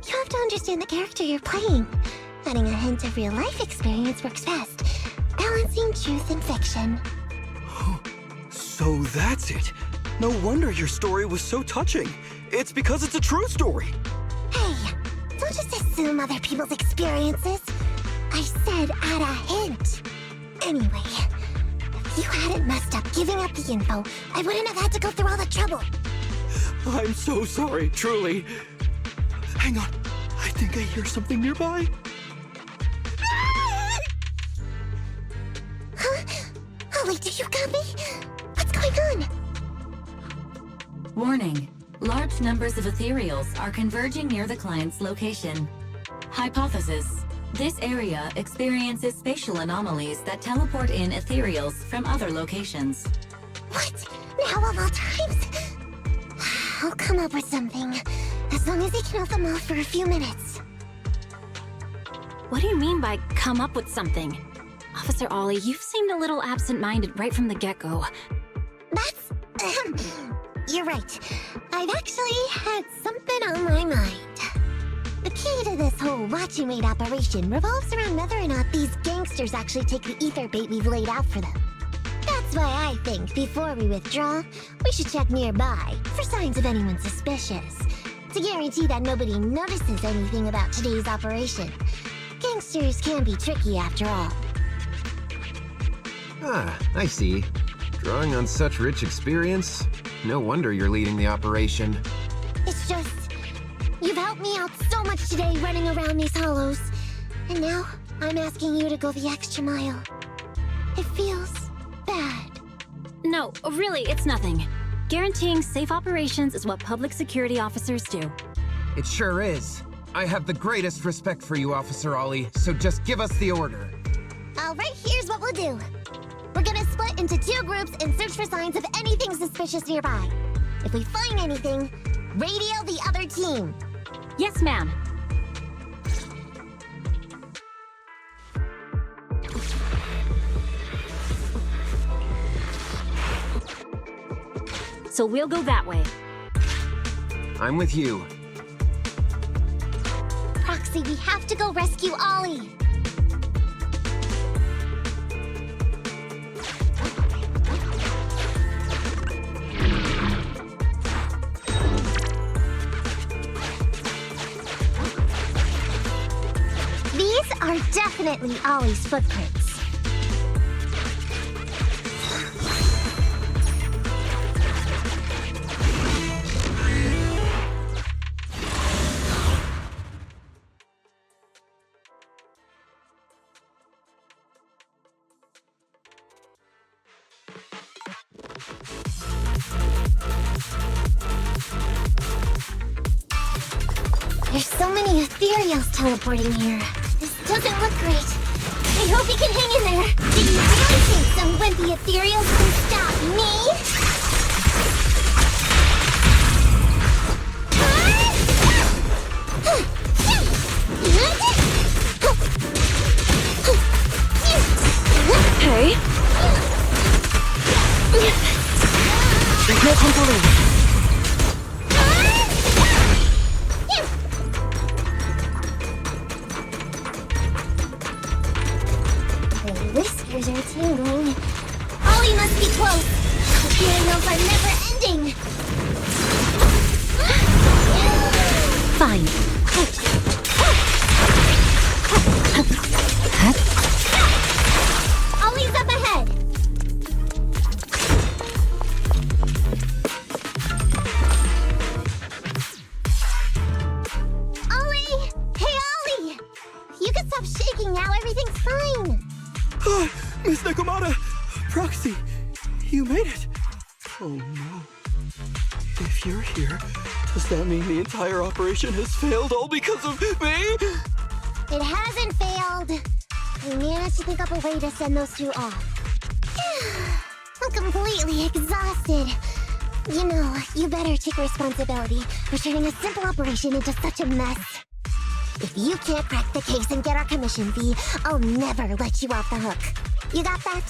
You have to understand the character you're playing. Adding a hint of real-life experience works best, balancing truth and fiction. So that's it. No wonder your story was so touching. It's because it's a true story. Hey, don't just assume other people's experiences. I said add a hint. Anyway, if you hadn't messed up giving up the info, I wouldn't have had to go through all the trouble. I'm so sorry, truly. Hang on. I think I hear something nearby. Huh? Ollie, do you got me? What's going on? Warning. Large numbers of ethereals are converging near the client's location. Hypothesis. This area experiences spatial anomalies that teleport in ethereals from other locations. What? Now of all times? I'll come up with something. As long as they can hold them off for a few minutes. What do you mean by come up with something? Officer Ollie, you've seemed a little absent-minded right from the get-go. That's... You're right. I've actually had something on my mind. The key to this whole watching wait operation revolves around whether or not these gangsters actually take the ether bait we've laid out for them. That's why I think before we withdraw, we should check nearby for signs of anyone suspicious. To guarantee that nobody notices anything about today's operation. Gangsters can be tricky after all. Ah, I see. Drawing on such rich experience, no wonder you're leading the operation. It's just... You've helped me out so much today running around these hollows. And now, I'm asking you to go the extra mile. It feels bad. No, really, it's nothing. Guaranteeing safe operations is what public security officers do. It sure is. I have the greatest respect for you, Officer Ollie, so just give us the order. Alright, here's what we'll do. We're gonna split into 2 groups and search for signs of anything suspicious nearby. If we find anything, radio the other team. Yes, ma'am. So we'll go that way. I'm with you. Proxy, we have to go rescue Ollie. definitely Ollie's footprints. There's so many ethereals teleporting here. This doesn't look great. I hope he can hang in there. Do you really think some wimpy ethereals can stop me? Hey? There's no time to leave. Whiskers are tingling. Ollie must be close. The ethereals are never ending. Fine. Ollie's up ahead. Ollie! Hey, Ollie! You can stop shaking now. Everything's fine. Miss Nekomata! Proxy! You made it! Oh no. If you're here, does that mean the entire operation has failed all because of me? It hasn't failed. We managed to think up a way to send those two off. I'm completely exhausted. You know, you better take responsibility for turning a simple operation into such a mess. If you can't crack the case and get our commission fee, I'll never let you off the hook. You got that?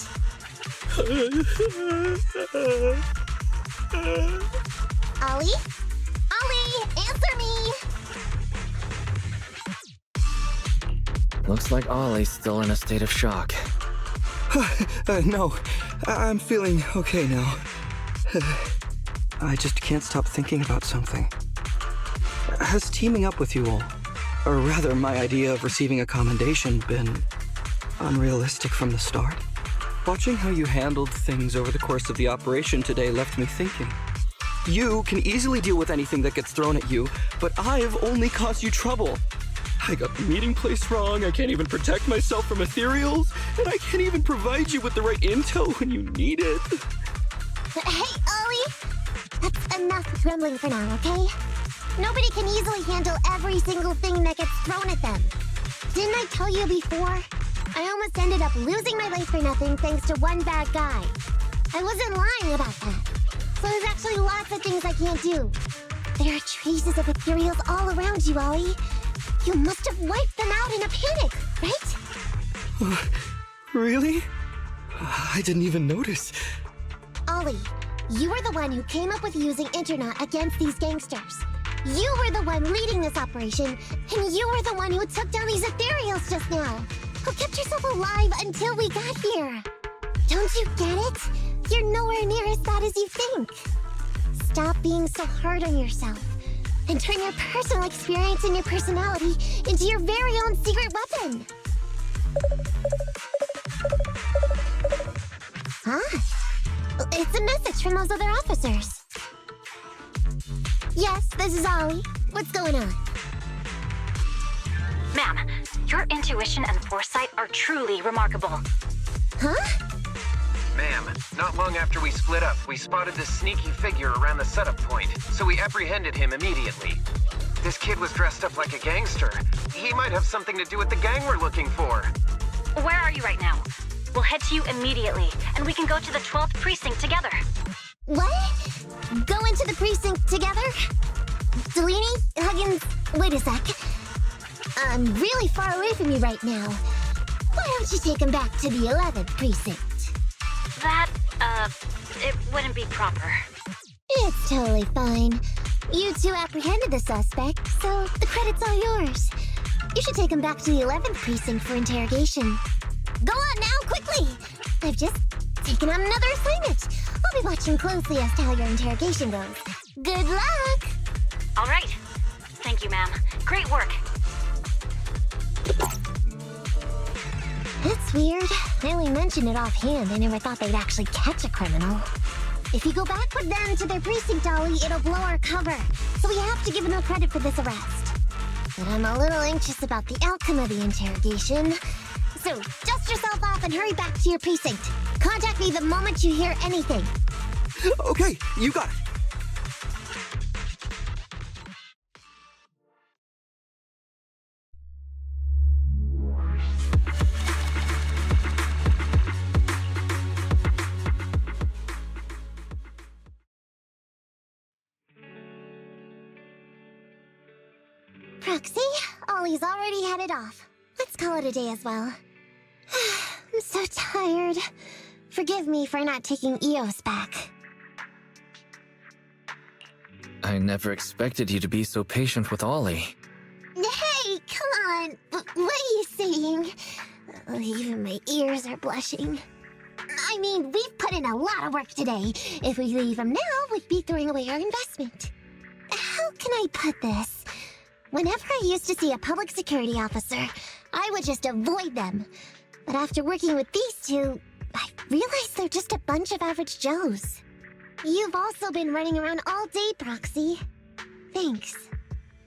Ollie? Ollie, answer me! Looks like Ollie's still in a state of shock. No, I'm feeling okay now. I just can't stop thinking about something. Has teaming up with you all, or rather my idea of receiving a commendation, been unrealistic from the start? Watching how you handled things over the course of the operation today left me thinking. You can easily deal with anything that gets thrown at you, but I've only caused you trouble. I got the meeting place wrong, I can't even protect myself from ethereals, and I can't even provide you with the right intel when you need it. Hey, Ollie! That's enough grumbling for now, okay? Nobody can easily handle every single thing that gets thrown at them. Didn't I tell you before? I almost ended up losing my life for nothing thanks to one bad guy. I wasn't lying about that. So there's actually lots of things I can't do. There are traces of ethereals all around you, Ollie. You must have wiped them out in a panic, right? Really? I didn't even notice. Ollie, you were the one who came up with using Internet against these gangsters. You were the one leading this operation, and you were the one who took down these ethereals just now. Who kept yourself alive until we got here. Don't you get it? You're nowhere near as bad as you think. Stop being so hard on yourself, and turn your personal experience and your personality into your very own secret weapon. Huh? It's a message from those other officers. Yes, this is Ollie. What's going on? Ma'am, your intuition and foresight are truly remarkable. Huh? Ma'am, not long after we split up, we spotted this sneaky figure around the setup point, so we apprehended him immediately. This kid was dressed up like a gangster. He might have something to do with the gang we're looking for. Where are you right now? We'll head to you immediately, and we can go to the 12th precinct together. What? Go into the precinct together? Delaney? Huggins? Wait a sec. I'm really far away from you right now. Why don't you take him back to the 11th precinct? That, it wouldn't be proper. It's totally fine. You two apprehended the suspect, so the credit's all yours. You should take him back to the 11th precinct for interrogation. Go on now, quickly! I've just taken on another assignment. I'll be watching closely as to how your interrogation goes. Good luck! All right. Thank you, ma'am. Great work. It's weird. I only mentioned it offhand. I never thought they'd actually catch a criminal. If you go back with them to their precinct, Ollie, it'll blow our cover. So we have to give them credit for this arrest. But I'm a little anxious about the outcome of the interrogation. So dust yourself off and hurry back to your precinct. Contact me the moment you hear anything. Okay, you got it. Proxy, Ollie's already headed off. Let's call it a day as well. I'm so tired. Forgive me for not taking EOS back. I never expected you to be so patient with Ollie. Hey, come on. What are you saying? Even my ears are blushing. I mean, we've put in a lot of work today. If we leave them now, we'd be throwing away our investment. How can I put this? Whenever I used to see a public security officer, I would just avoid them. But after working with these two, I realized they're just a bunch of average Joes. You've also been running around all day, Proxy. Thanks.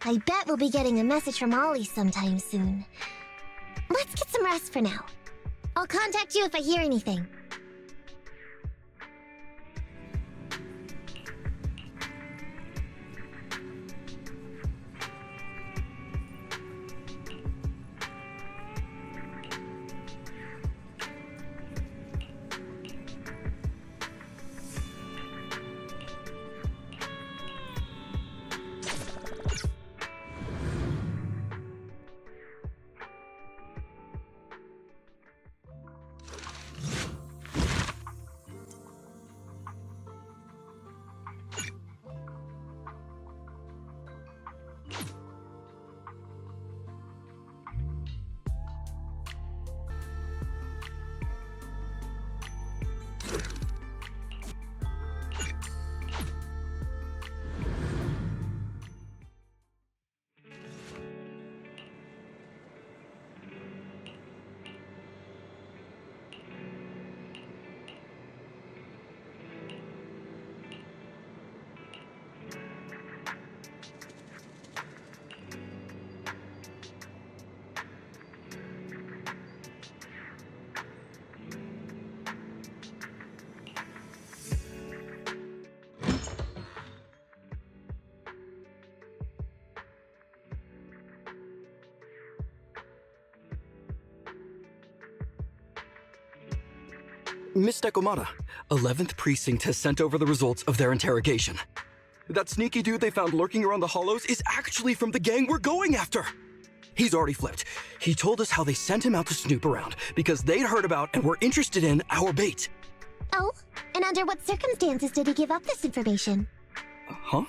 I bet we'll be getting a message from Ollie sometime soon. Let's get some rest for now. I'll contact you if I hear anything. Miss Nekomata, 11th Precinct has sent over the results of their interrogation. That sneaky dude they found lurking around the hollows is actually from the gang we're going after. He's already flipped. He told us how they sent him out to snoop around because they'd heard about and were interested in our bait. Oh, and under what circumstances did he give up this information? Huh?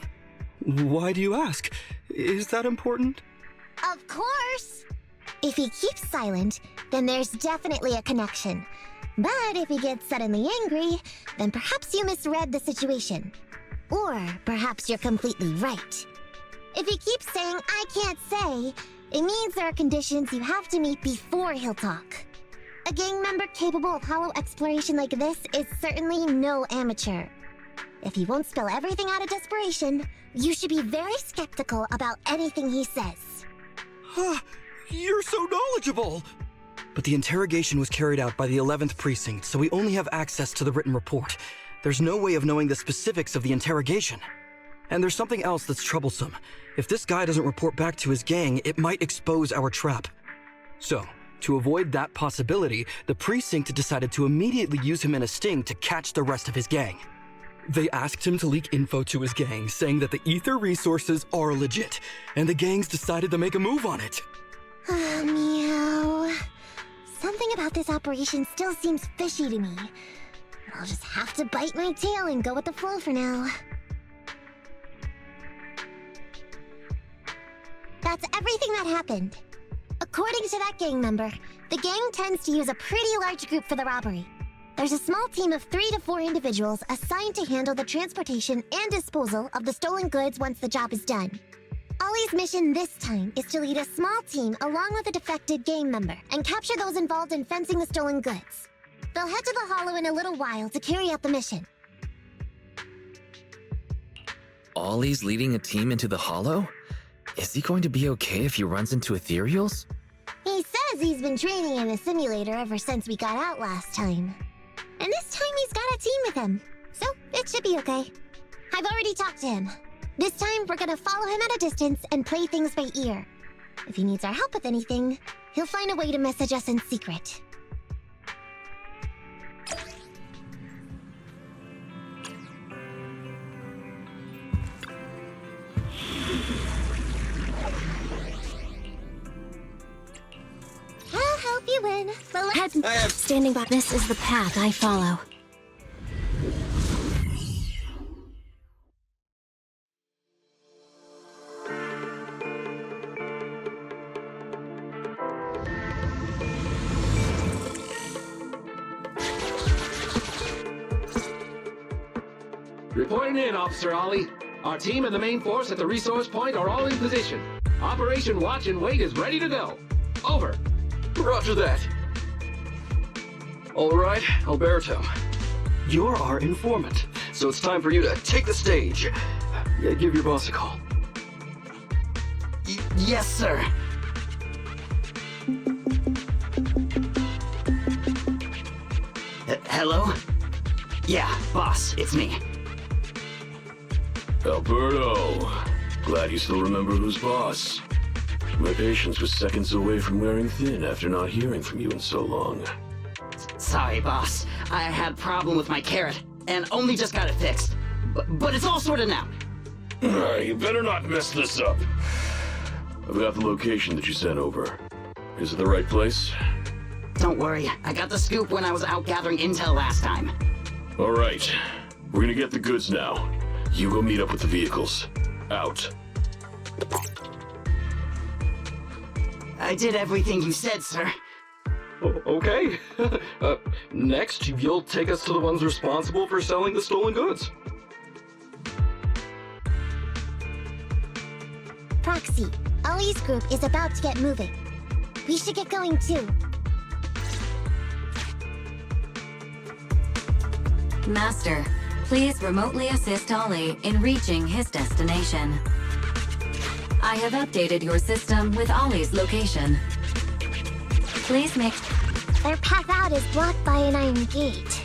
Why do you ask? Is that important? Of course! If he keeps silent, then there's definitely a connection. But if he gets suddenly angry, then perhaps you misread the situation. Or perhaps you're completely right. If he keeps saying, "I can't say," it means there are conditions you have to meet before he'll talk. A gang member capable of hollow exploration like this is certainly no amateur. If he won't spill everything out of desperation, you should be very skeptical about anything he says. You're so knowledgeable! But the interrogation was carried out by the 11th Precinct, so we only have access to the written report. There's no way of knowing the specifics of the interrogation. And there's something else that's troublesome. If this guy doesn't report back to his gang, it might expose our trap. So, to avoid that possibility, the Precinct decided to immediately use him in a sting to catch the rest of his gang. They asked him to leak info to his gang, saying that the ether resources are legit, and the gangs decided to make a move on it. Meow. Something about this operation still seems fishy to me. I'll just have to bite my tail and go with the flow for now. That's everything that happened. According to that gang member, the gang tends to use a pretty large group for the robbery. There's a small team of 3 to 4 individuals assigned to handle the transportation and disposal of the stolen goods once the job is done. Ollie's mission this time is to lead a small team along with a defected gang member and capture those involved in fencing the stolen goods. They'll head to the Hollow in a little while to carry out the mission. Ollie's leading a team into the Hollow? Is he going to be okay if he runs into ethereals? He says he's been training in a simulator ever since we got out last time. And this time he's got a team with him, so it should be okay. I've already talked to him. This time we're gonna follow him at a distance and play things by ear. If he needs our help with anything, he'll find a way to message us in secret. I'll help you win. Standing by. This is the path I follow. Reporting in, Officer Ollie. Our team and the main force at the resource point are all in position. Operation Watch and Wait is ready to go. Over. Roger that. All right, Alberto. You're our informant, so it's time for you to take the stage. Yeah, give your boss a call. Yes, sir. Hello? Yeah, boss, it's me. Alberto, glad you still remember who's boss. My patience was seconds away from wearing thin after not hearing from you in so long. Sorry, boss. I had a problem with my carrot, and only just got it fixed. But it's all sorted now. You better not mess this up. I've got the location that you sent over. Is it the right place? Don't worry, I got the scoop when I was out gathering intel last time. All right, we're gonna get the goods now. You go meet up with the vehicles. Out. I did everything you said, sir. Okay. Next, you'll take us to the ones responsible for selling the stolen goods. Proxy, Ollie's group is about to get moving. We should get going too. Master, please remotely assist Ollie in reaching his destination. I have updated your system with Ollie's location. Please make... Their path out is blocked by an iron gate.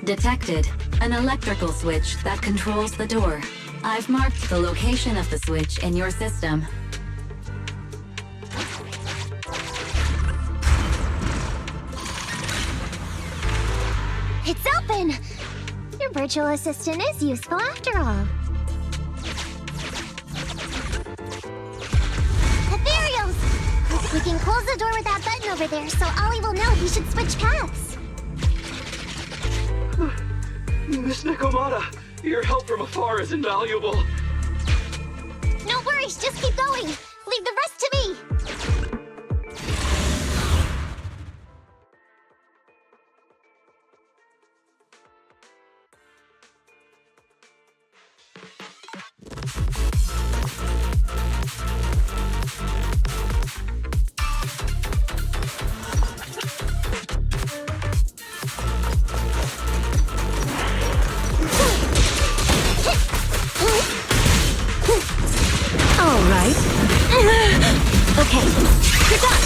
Detected. An electrical switch that controls the door. I've marked the location of the switch in your system. It's open! Your virtual assistant is useful after all. Ethereals! We can close the door with that button over there, so Ollie will know he should switch paths. Miss Nekomata, your help from afar is invaluable. No worries, just keep going. Leave the rest to me. Okay, you're done!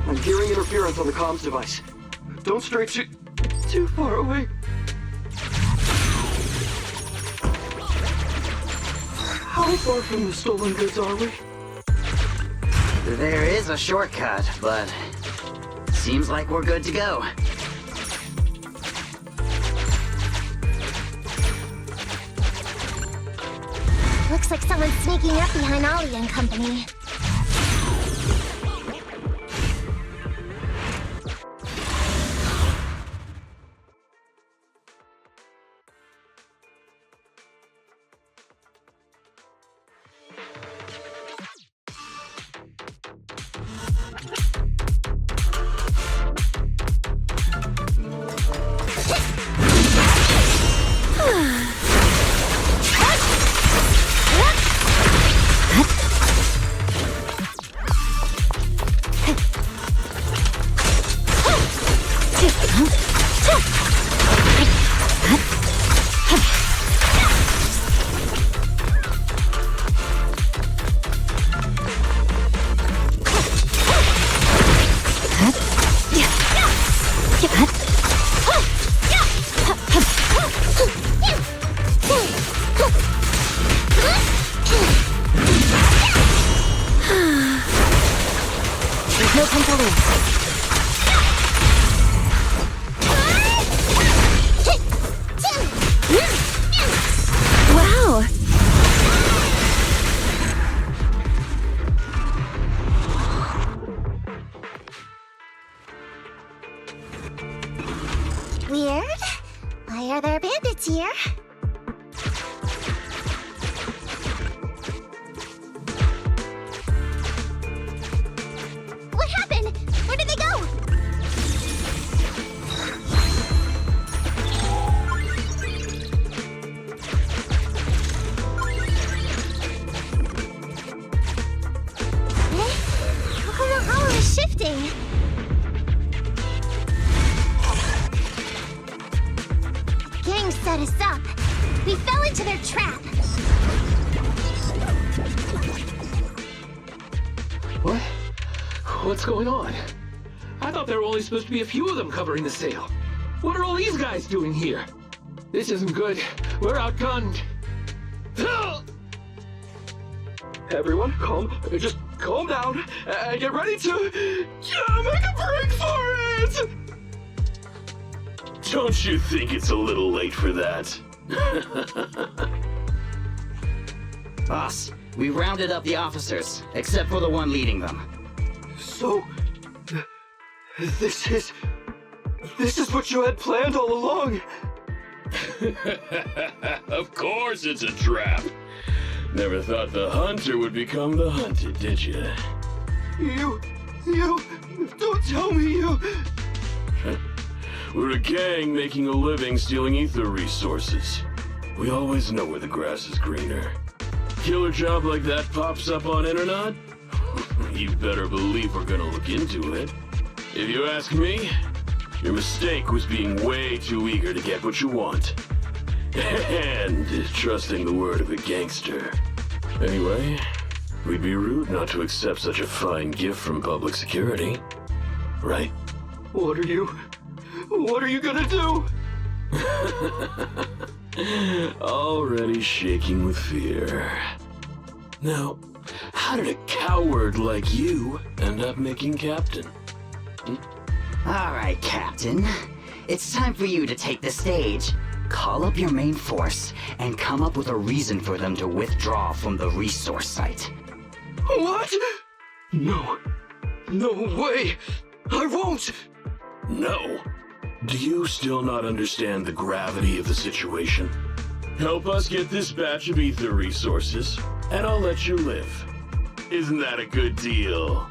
I'm hearing interference on the comms device. Don't stray too far away. How How far from the stolen goods are we? There is a shortcut, but seems like we're good to go. Looks like someone's sneaking up behind Ollie and company. Weird. Why are there bandits here? What happened? Where did they go? Oh, the hollow is shifting. Gang set us up. We fell into their trap. What? What's going on? I thought there were only supposed to be a few of them covering the sale. What are all these guys doing here? This isn't good. We're outgunned. Everyone, just calm down and get ready to make a break for it! Don't you think it's a little late for that? Boss, we rounded up the officers, except for the one leading them. So, this is what you had planned all along? Of course it's a trap. Never thought the hunter would become the hunted, did you? You, don't tell me you... We're a gang making a living stealing ether resources. We always know where the grass is greener. Killer job like that pops up on internet? You better believe we're gonna look into it. If you ask me, your mistake was being way too eager to get what you want. And trusting the word of a gangster. Anyway, we'd be rude not to accept such a fine gift from public security. Right? What are you gonna do? Already shaking with fear. Now, how did a coward like you end up making captain? All right, Captain. It's time for you to take the stage. Call up your main force and come up with a reason for them to withdraw from the resource site. What? No way! I won't! No. Do you still not understand the gravity of the situation? Help us get this batch of ether resources, and I'll let you live. Isn't that a good deal?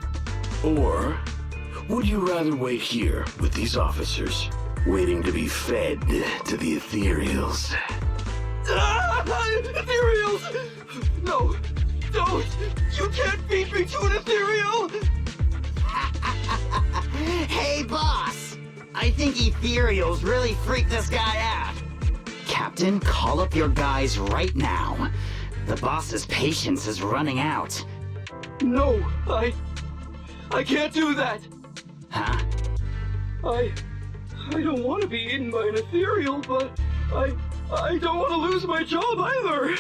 Or would you rather wait here with these officers, waiting to be fed to the ethereals? Ethereals! No, don't! You can't feed me to an ethereal! Hey, boss! I think ethereals really freaked this guy out. Captain, call up your guys right now. The boss's patience is running out. No, I can't do that. Huh? I don't want to be eaten by an ethereal, but I don't want to lose my job either.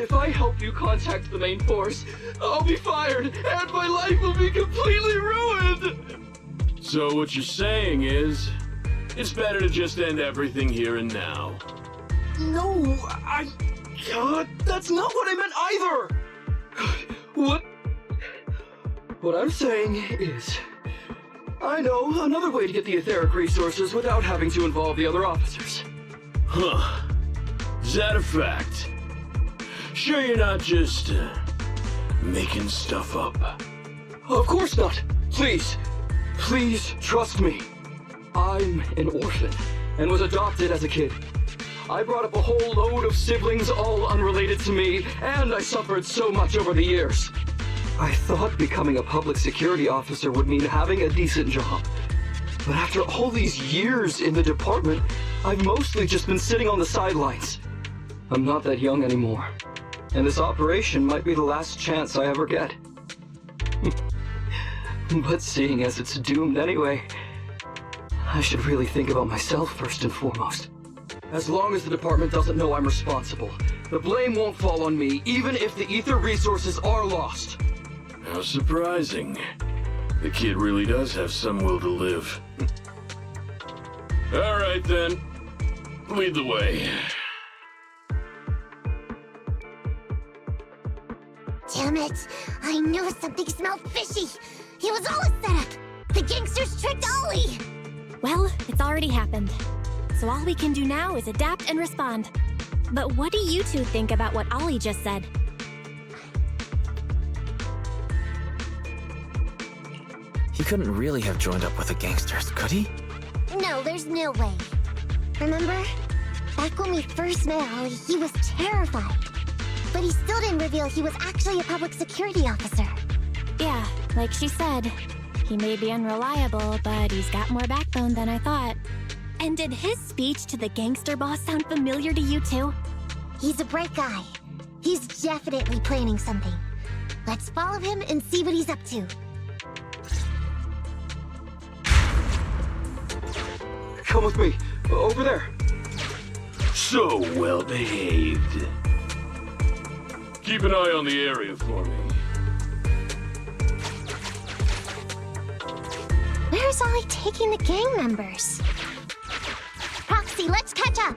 If I help you contact the main force, I'll be fired, and my life will be completely ruined! So what you're saying is, it's better to just end everything here and now. No, that's not what I meant either! What I'm saying is, I know another way to get the etheric resources without having to involve the other officers. Huh. Is that a fact? Sure you're not just, making stuff up? Of course not. Please trust me. I'm an orphan and was adopted as a kid. I brought up a whole load of siblings, all unrelated to me, and I suffered so much over the years. I thought becoming a public security officer would mean having a decent job. But after all these years in the department, I've mostly just been sitting on the sidelines. I'm not that young anymore, and this operation might be the last chance I ever get. But seeing as it's doomed anyway, I should really think about myself first and foremost. As long as the department doesn't know I'm responsible, the blame won't fall on me, even if the ether resources are lost. How surprising. The kid really does have some will to live. All right then, lead the way. Damn it! I knew something smelled fishy! It was all a setup! The gangsters tricked Ollie! Well, it's already happened. So all we can do now is adapt and respond. But what do you two think about what Ollie just said? He couldn't really have joined up with the gangsters, could he? No, there's no way. Remember? Back when we first met Ollie, he was terrified. But he still didn't reveal he was actually a public security officer. Yeah, like she said, he may be unreliable, but he's got more backbone than I thought. And did his speech to the gangster boss sound familiar to you too? He's a bright guy. He's definitely planning something. Let's follow him and see what he's up to. Come with me. Over there. So well behaved. Keep an eye on the area for me. Where's Ollie taking the gang members? Proxy, let's catch up!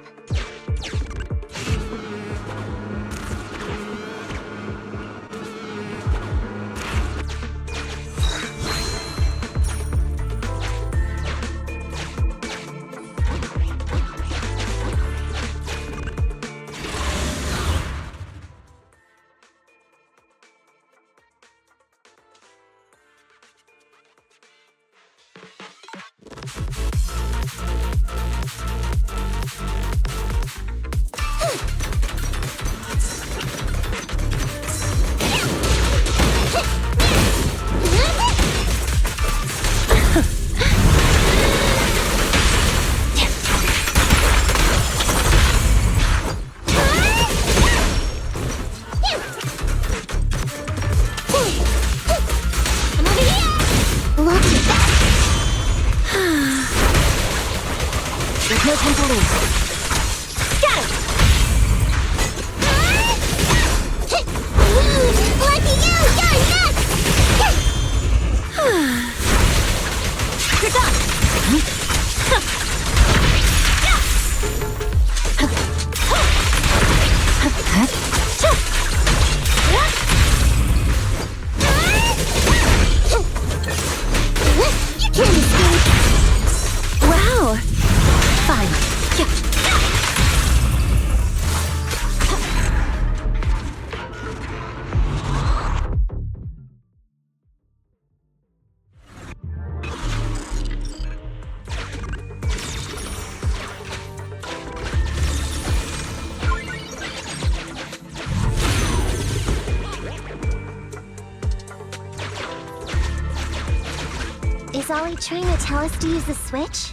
Is Ollie trying to tell us to use the switch?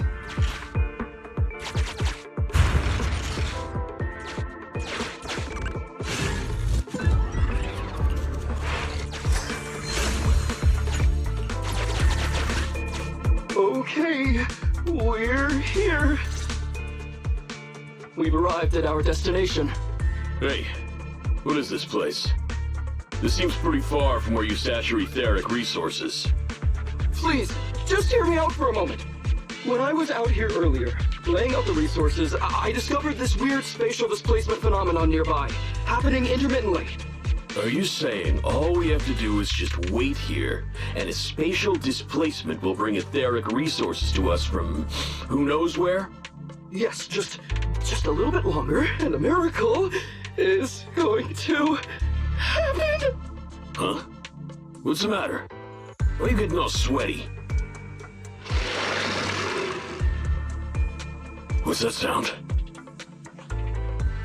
Okay, we're here. We've arrived at our destination. Hey, What is this place? This seems pretty far from where you stash your etheric resources. Please, just hear me out for a moment. When I was out here earlier, laying out the resources, I discovered this weird spatial displacement phenomenon nearby, happening intermittently. Are you saying all we have to do is just wait here, and a spatial displacement will bring etheric resources to us from who knows where? Yes, just a little bit longer, and a miracle is going to happen. Huh? What's the matter? Why are you getting all sweaty? What's that sound?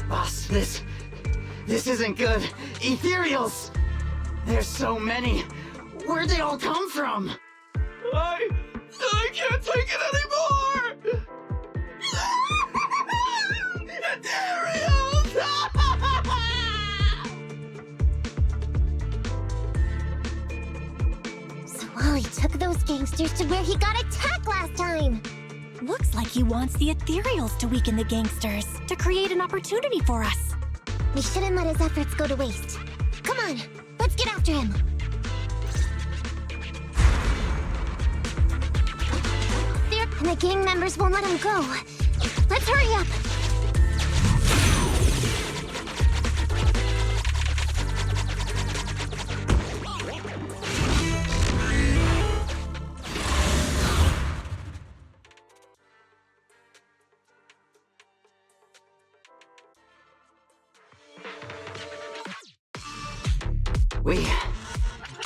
Boss, this isn't good. Ethereals! There's so many. Where'd they all come from? I can't take it anymore! Ethereals! So Wally took those gangsters to where he got attacked last time. Looks like he wants the Ethereals to weaken the gangsters, to create an opportunity for us. We shouldn't let his efforts go to waste. Come on, let's get after him. And the gang members won't let him go. Let's hurry up.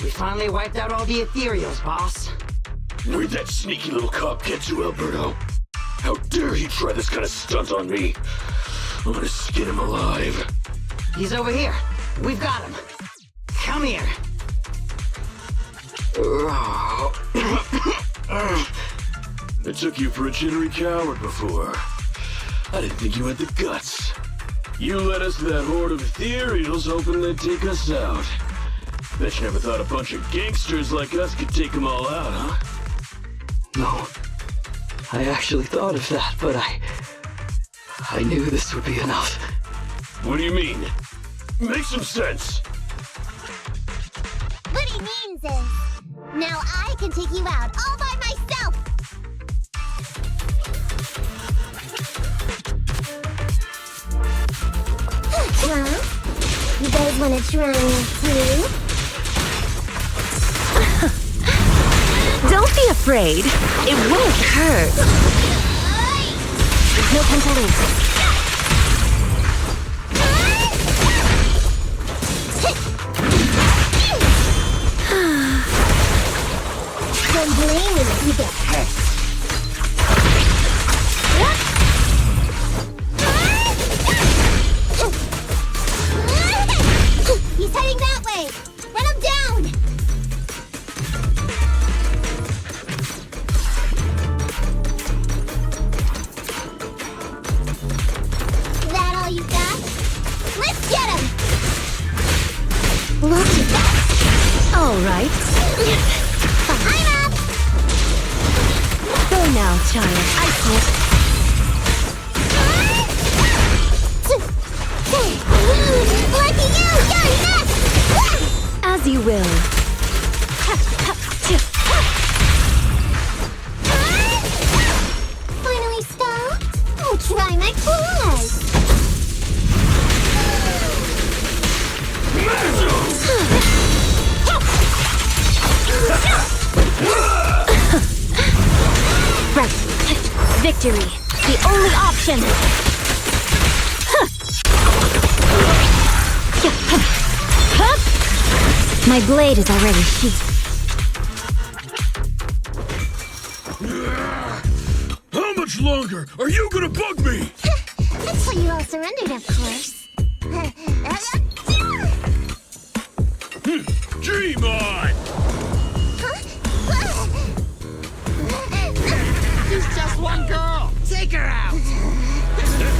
We finally wiped out all the Ethereals, boss. Where'd that sneaky little cop get to, Alberto? How dare he try this kind of stunt on me? I'm gonna skin him alive. He's over here. We've got him. Come here. I took you for a jittery coward before. I didn't think you had the guts. You led us to that horde of Ethereals hoping they'd take us out. Bet you never thought a bunch of gangsters like us could take them all out, huh? No. I actually thought of that, but I knew this would be enough. What do you mean? Make some sense. What he means is, now I can take you out all by myself. Huh? You guys want to try me too? Don't be afraid. It won't hurt. There's no time to lose. Don't blame me if you get hurt. He's heading that way! Run him down! That all you got? Let's get him! Look at that! All right. I'm up! Go now, child. I see it. Lucky you! You're next! As you will. Finally stopped? I'll try my claws! Right. Victory. The only option. My blade is already sheathed. How much longer are you gonna bug me? Until you all surrendered, of course. Dream on! She's just one girl. Take her out.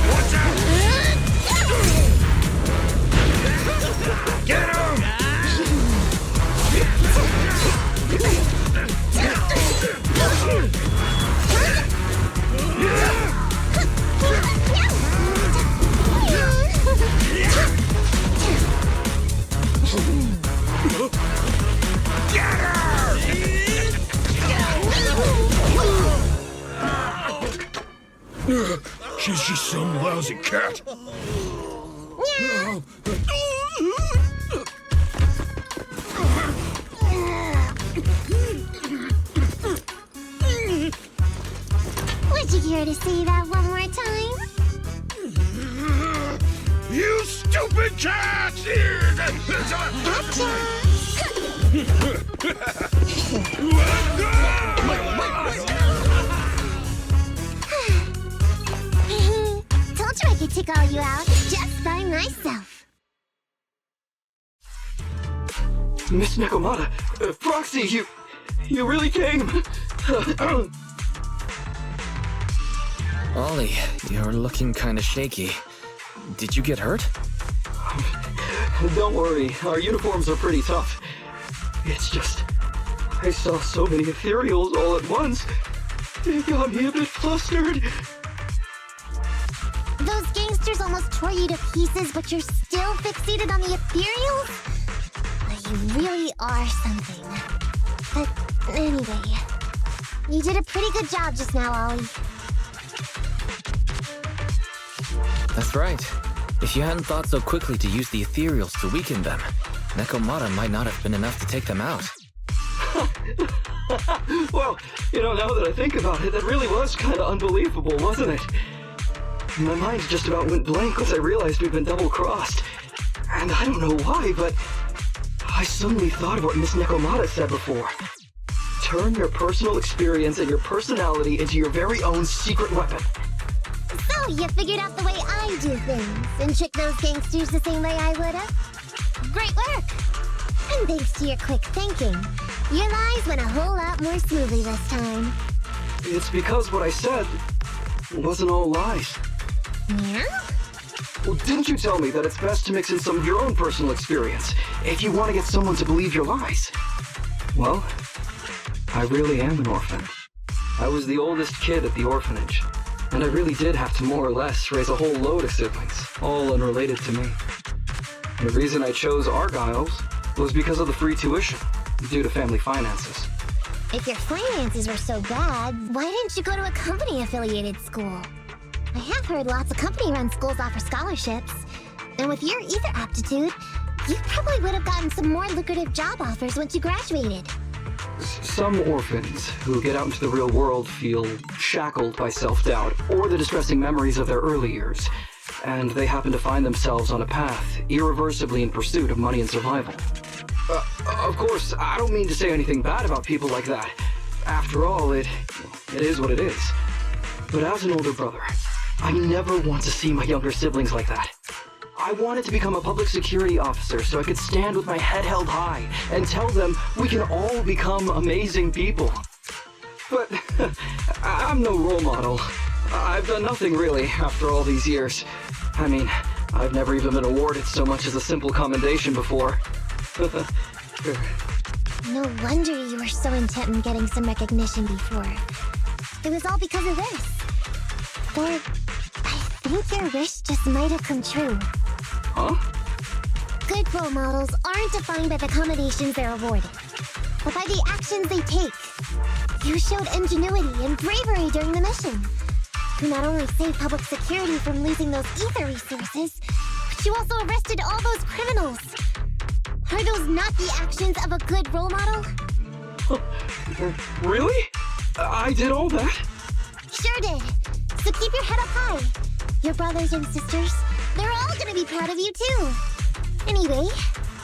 Watch out! Get him! Some lousy cat. Yeah. Would you care to say that one more time? You stupid cat! Told you I could take all you out just by myself. Miss Nekomata, Proxy, you really came. Ollie, you're looking kinda shaky. Did you get hurt? Don't worry, our uniforms are pretty tough. It's just, I saw so many ethereals all at once. It got me a bit flustered. Those gangsters almost tore you to pieces, but you're still fixated on the ethereals? You really are something. But anyway, you did a pretty good job just now, Ollie. That's right. If you hadn't thought so quickly to use the ethereals to weaken them, Nekomata might not have been enough to take them out. Well, now that I think about it, that really was kind of unbelievable, wasn't it? My mind just about went blank once I realized we'd been double-crossed. And I don't know why, but I suddenly thought of what Miss Nekomata said before. Turn your personal experience and your personality into your very own secret weapon. So, you figured out the way I do things and tricked those gangsters the same way I would've? Great work! And thanks to your quick thinking, your lies went a whole lot more smoothly this time. It's because what I said wasn't all lies. Yeah? Well, didn't you tell me that it's best to mix in some of your own personal experience if you want to get someone to believe your lies? Well, I really am an orphan. I was the oldest kid at the orphanage, and I really did have to more or less raise a whole load of siblings, all unrelated to me. The reason I chose Argyle's was because of the free tuition, due to family finances. If your finances were so bad, why didn't you go to a company-affiliated school? I have heard lots of company-run schools offer scholarships, and with your ether aptitude, you probably would have gotten some more lucrative job offers once you graduated. Some orphans who get out into the real world feel shackled by self-doubt or the distressing memories of their early years, and they happen to find themselves on a path irreversibly in pursuit of money and survival. Of course, I don't mean to say anything bad about people like that. After all, it is what it is. But as an older brother, I never want to see my younger siblings like that. I wanted to become a public security officer so I could stand with my head held high and tell them we can all become amazing people. But I'm no role model. I've done nothing really after all these years. I mean, I've never even been awarded so much as a simple commendation before. No wonder you were so intent on getting some recognition before. It was all because of this. Or, I think your wish just might have come true. Huh? Good role models aren't defined by the accommodations they're awarded, but by the actions they take. You showed ingenuity and bravery during the mission. You not only saved public security from losing those ether resources, but you also arrested all those criminals. Are those not the actions of a good role model? Really? I did all that? Sure did. So keep your head up high. Your brothers and sisters, they're all gonna be proud of you too. Anyway,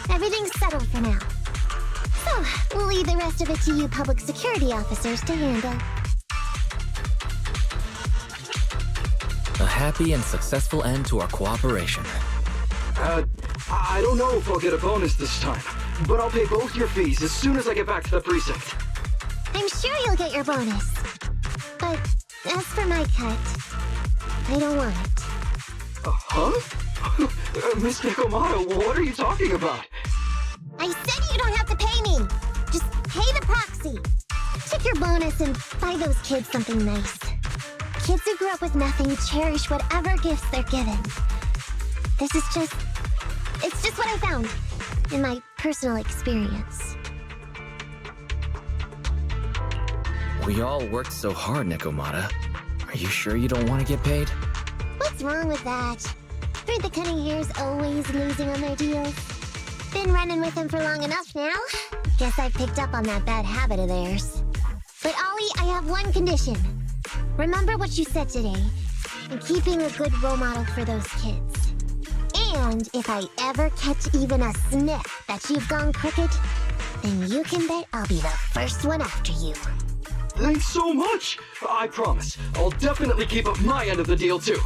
everything's settled for now. So, we'll leave the rest of it to you public security officers to handle. A happy and successful end to our cooperation. I don't know if I'll get a bonus this time, but I'll pay both your fees as soon as I get back to the precinct. I'm sure you'll get your bonus. But as for my cut, I don't want it. Huh? Miss Nekomata, what are you talking about? I said you don't have to pay me! Just pay the proxy! Take your bonus and buy those kids something nice. Kids who grew up with nothing cherish whatever gifts they're given. This is it's just what I found in my personal experience. We all worked so hard, Nekomata. Are you sure you don't want to get paid? What's What's wrong with that? Heard the cunning hair's always losing on their deals. Been running with them for long enough now. Guess I've picked up on that bad habit of theirs. But Ollie, I have one condition. Remember what you said today, and keeping a good role model for those kids. And if I ever catch even a sniff that you've gone crooked, then you can bet I'll be the first one after you. Thanks so much! I promise, I'll definitely keep up my end of the deal too.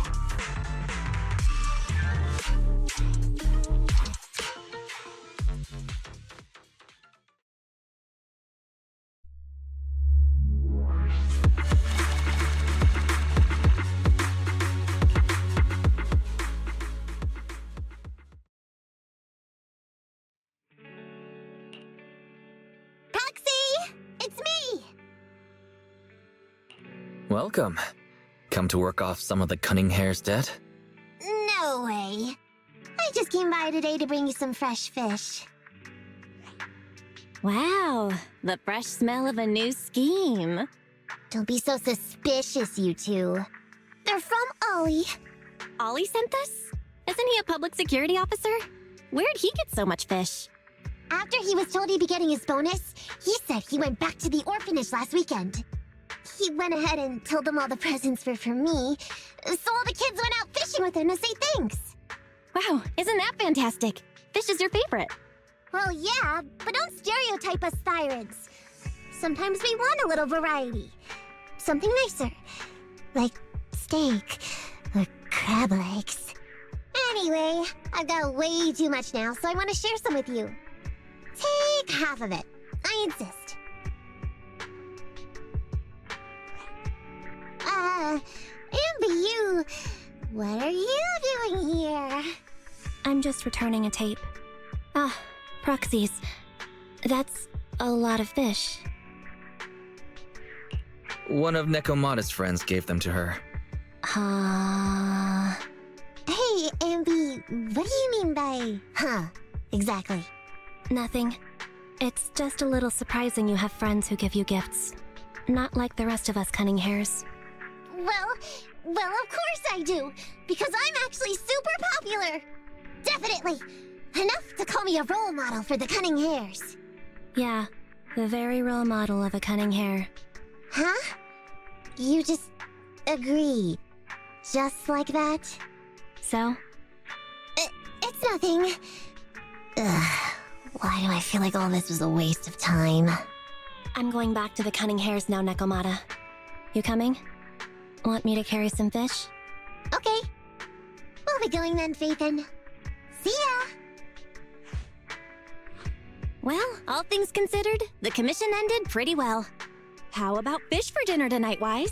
Welcome. Come to work off some of the cunning hair's debt? No way. I just came by today to bring you some fresh fish. Wow, the fresh smell of a new scheme. Don't be so suspicious, you two. They're from Ollie. Ollie sent this? Isn't he a public security officer? Where'd he get so much fish? After he was told he'd be getting his bonus, he said he went back to the orphanage last weekend. He went ahead and told them all the presents were for me, so all the kids went out fishing with him to say thanks. Wow, isn't that fantastic? Fish is your favorite. Well, yeah, but don't stereotype us sirens. Sometimes we want a little variety. Something nicer. Like steak or crab legs. Anyway, I've got way too much now, so I want to share some with you. Take half of it. I insist. Anby, what are you doing here? I'm just returning a tape. Ah, proxies. That's a lot of fish. One of Nekomata's friends gave them to her. Hey, Anby, what do you mean by, exactly? Nothing. It's just a little surprising you have friends who give you gifts. Not like the rest of us cunning hairs. Well, of course I do, because I'm actually super popular. Definitely. Enough to call me a role model for the cunning hairs. Yeah, the very role model of a cunning hair. Huh? You just agreed. Just like that? So? It's nothing. Ugh, why do I feel like all this was a waste of time? I'm going back to the cunning hairs now, Nekomata. You coming? Want me to carry some fish? Okay. We'll be going then, Phaethon. See ya! Well, all things considered, the commission ended pretty well. How about fish for dinner tonight, Wise?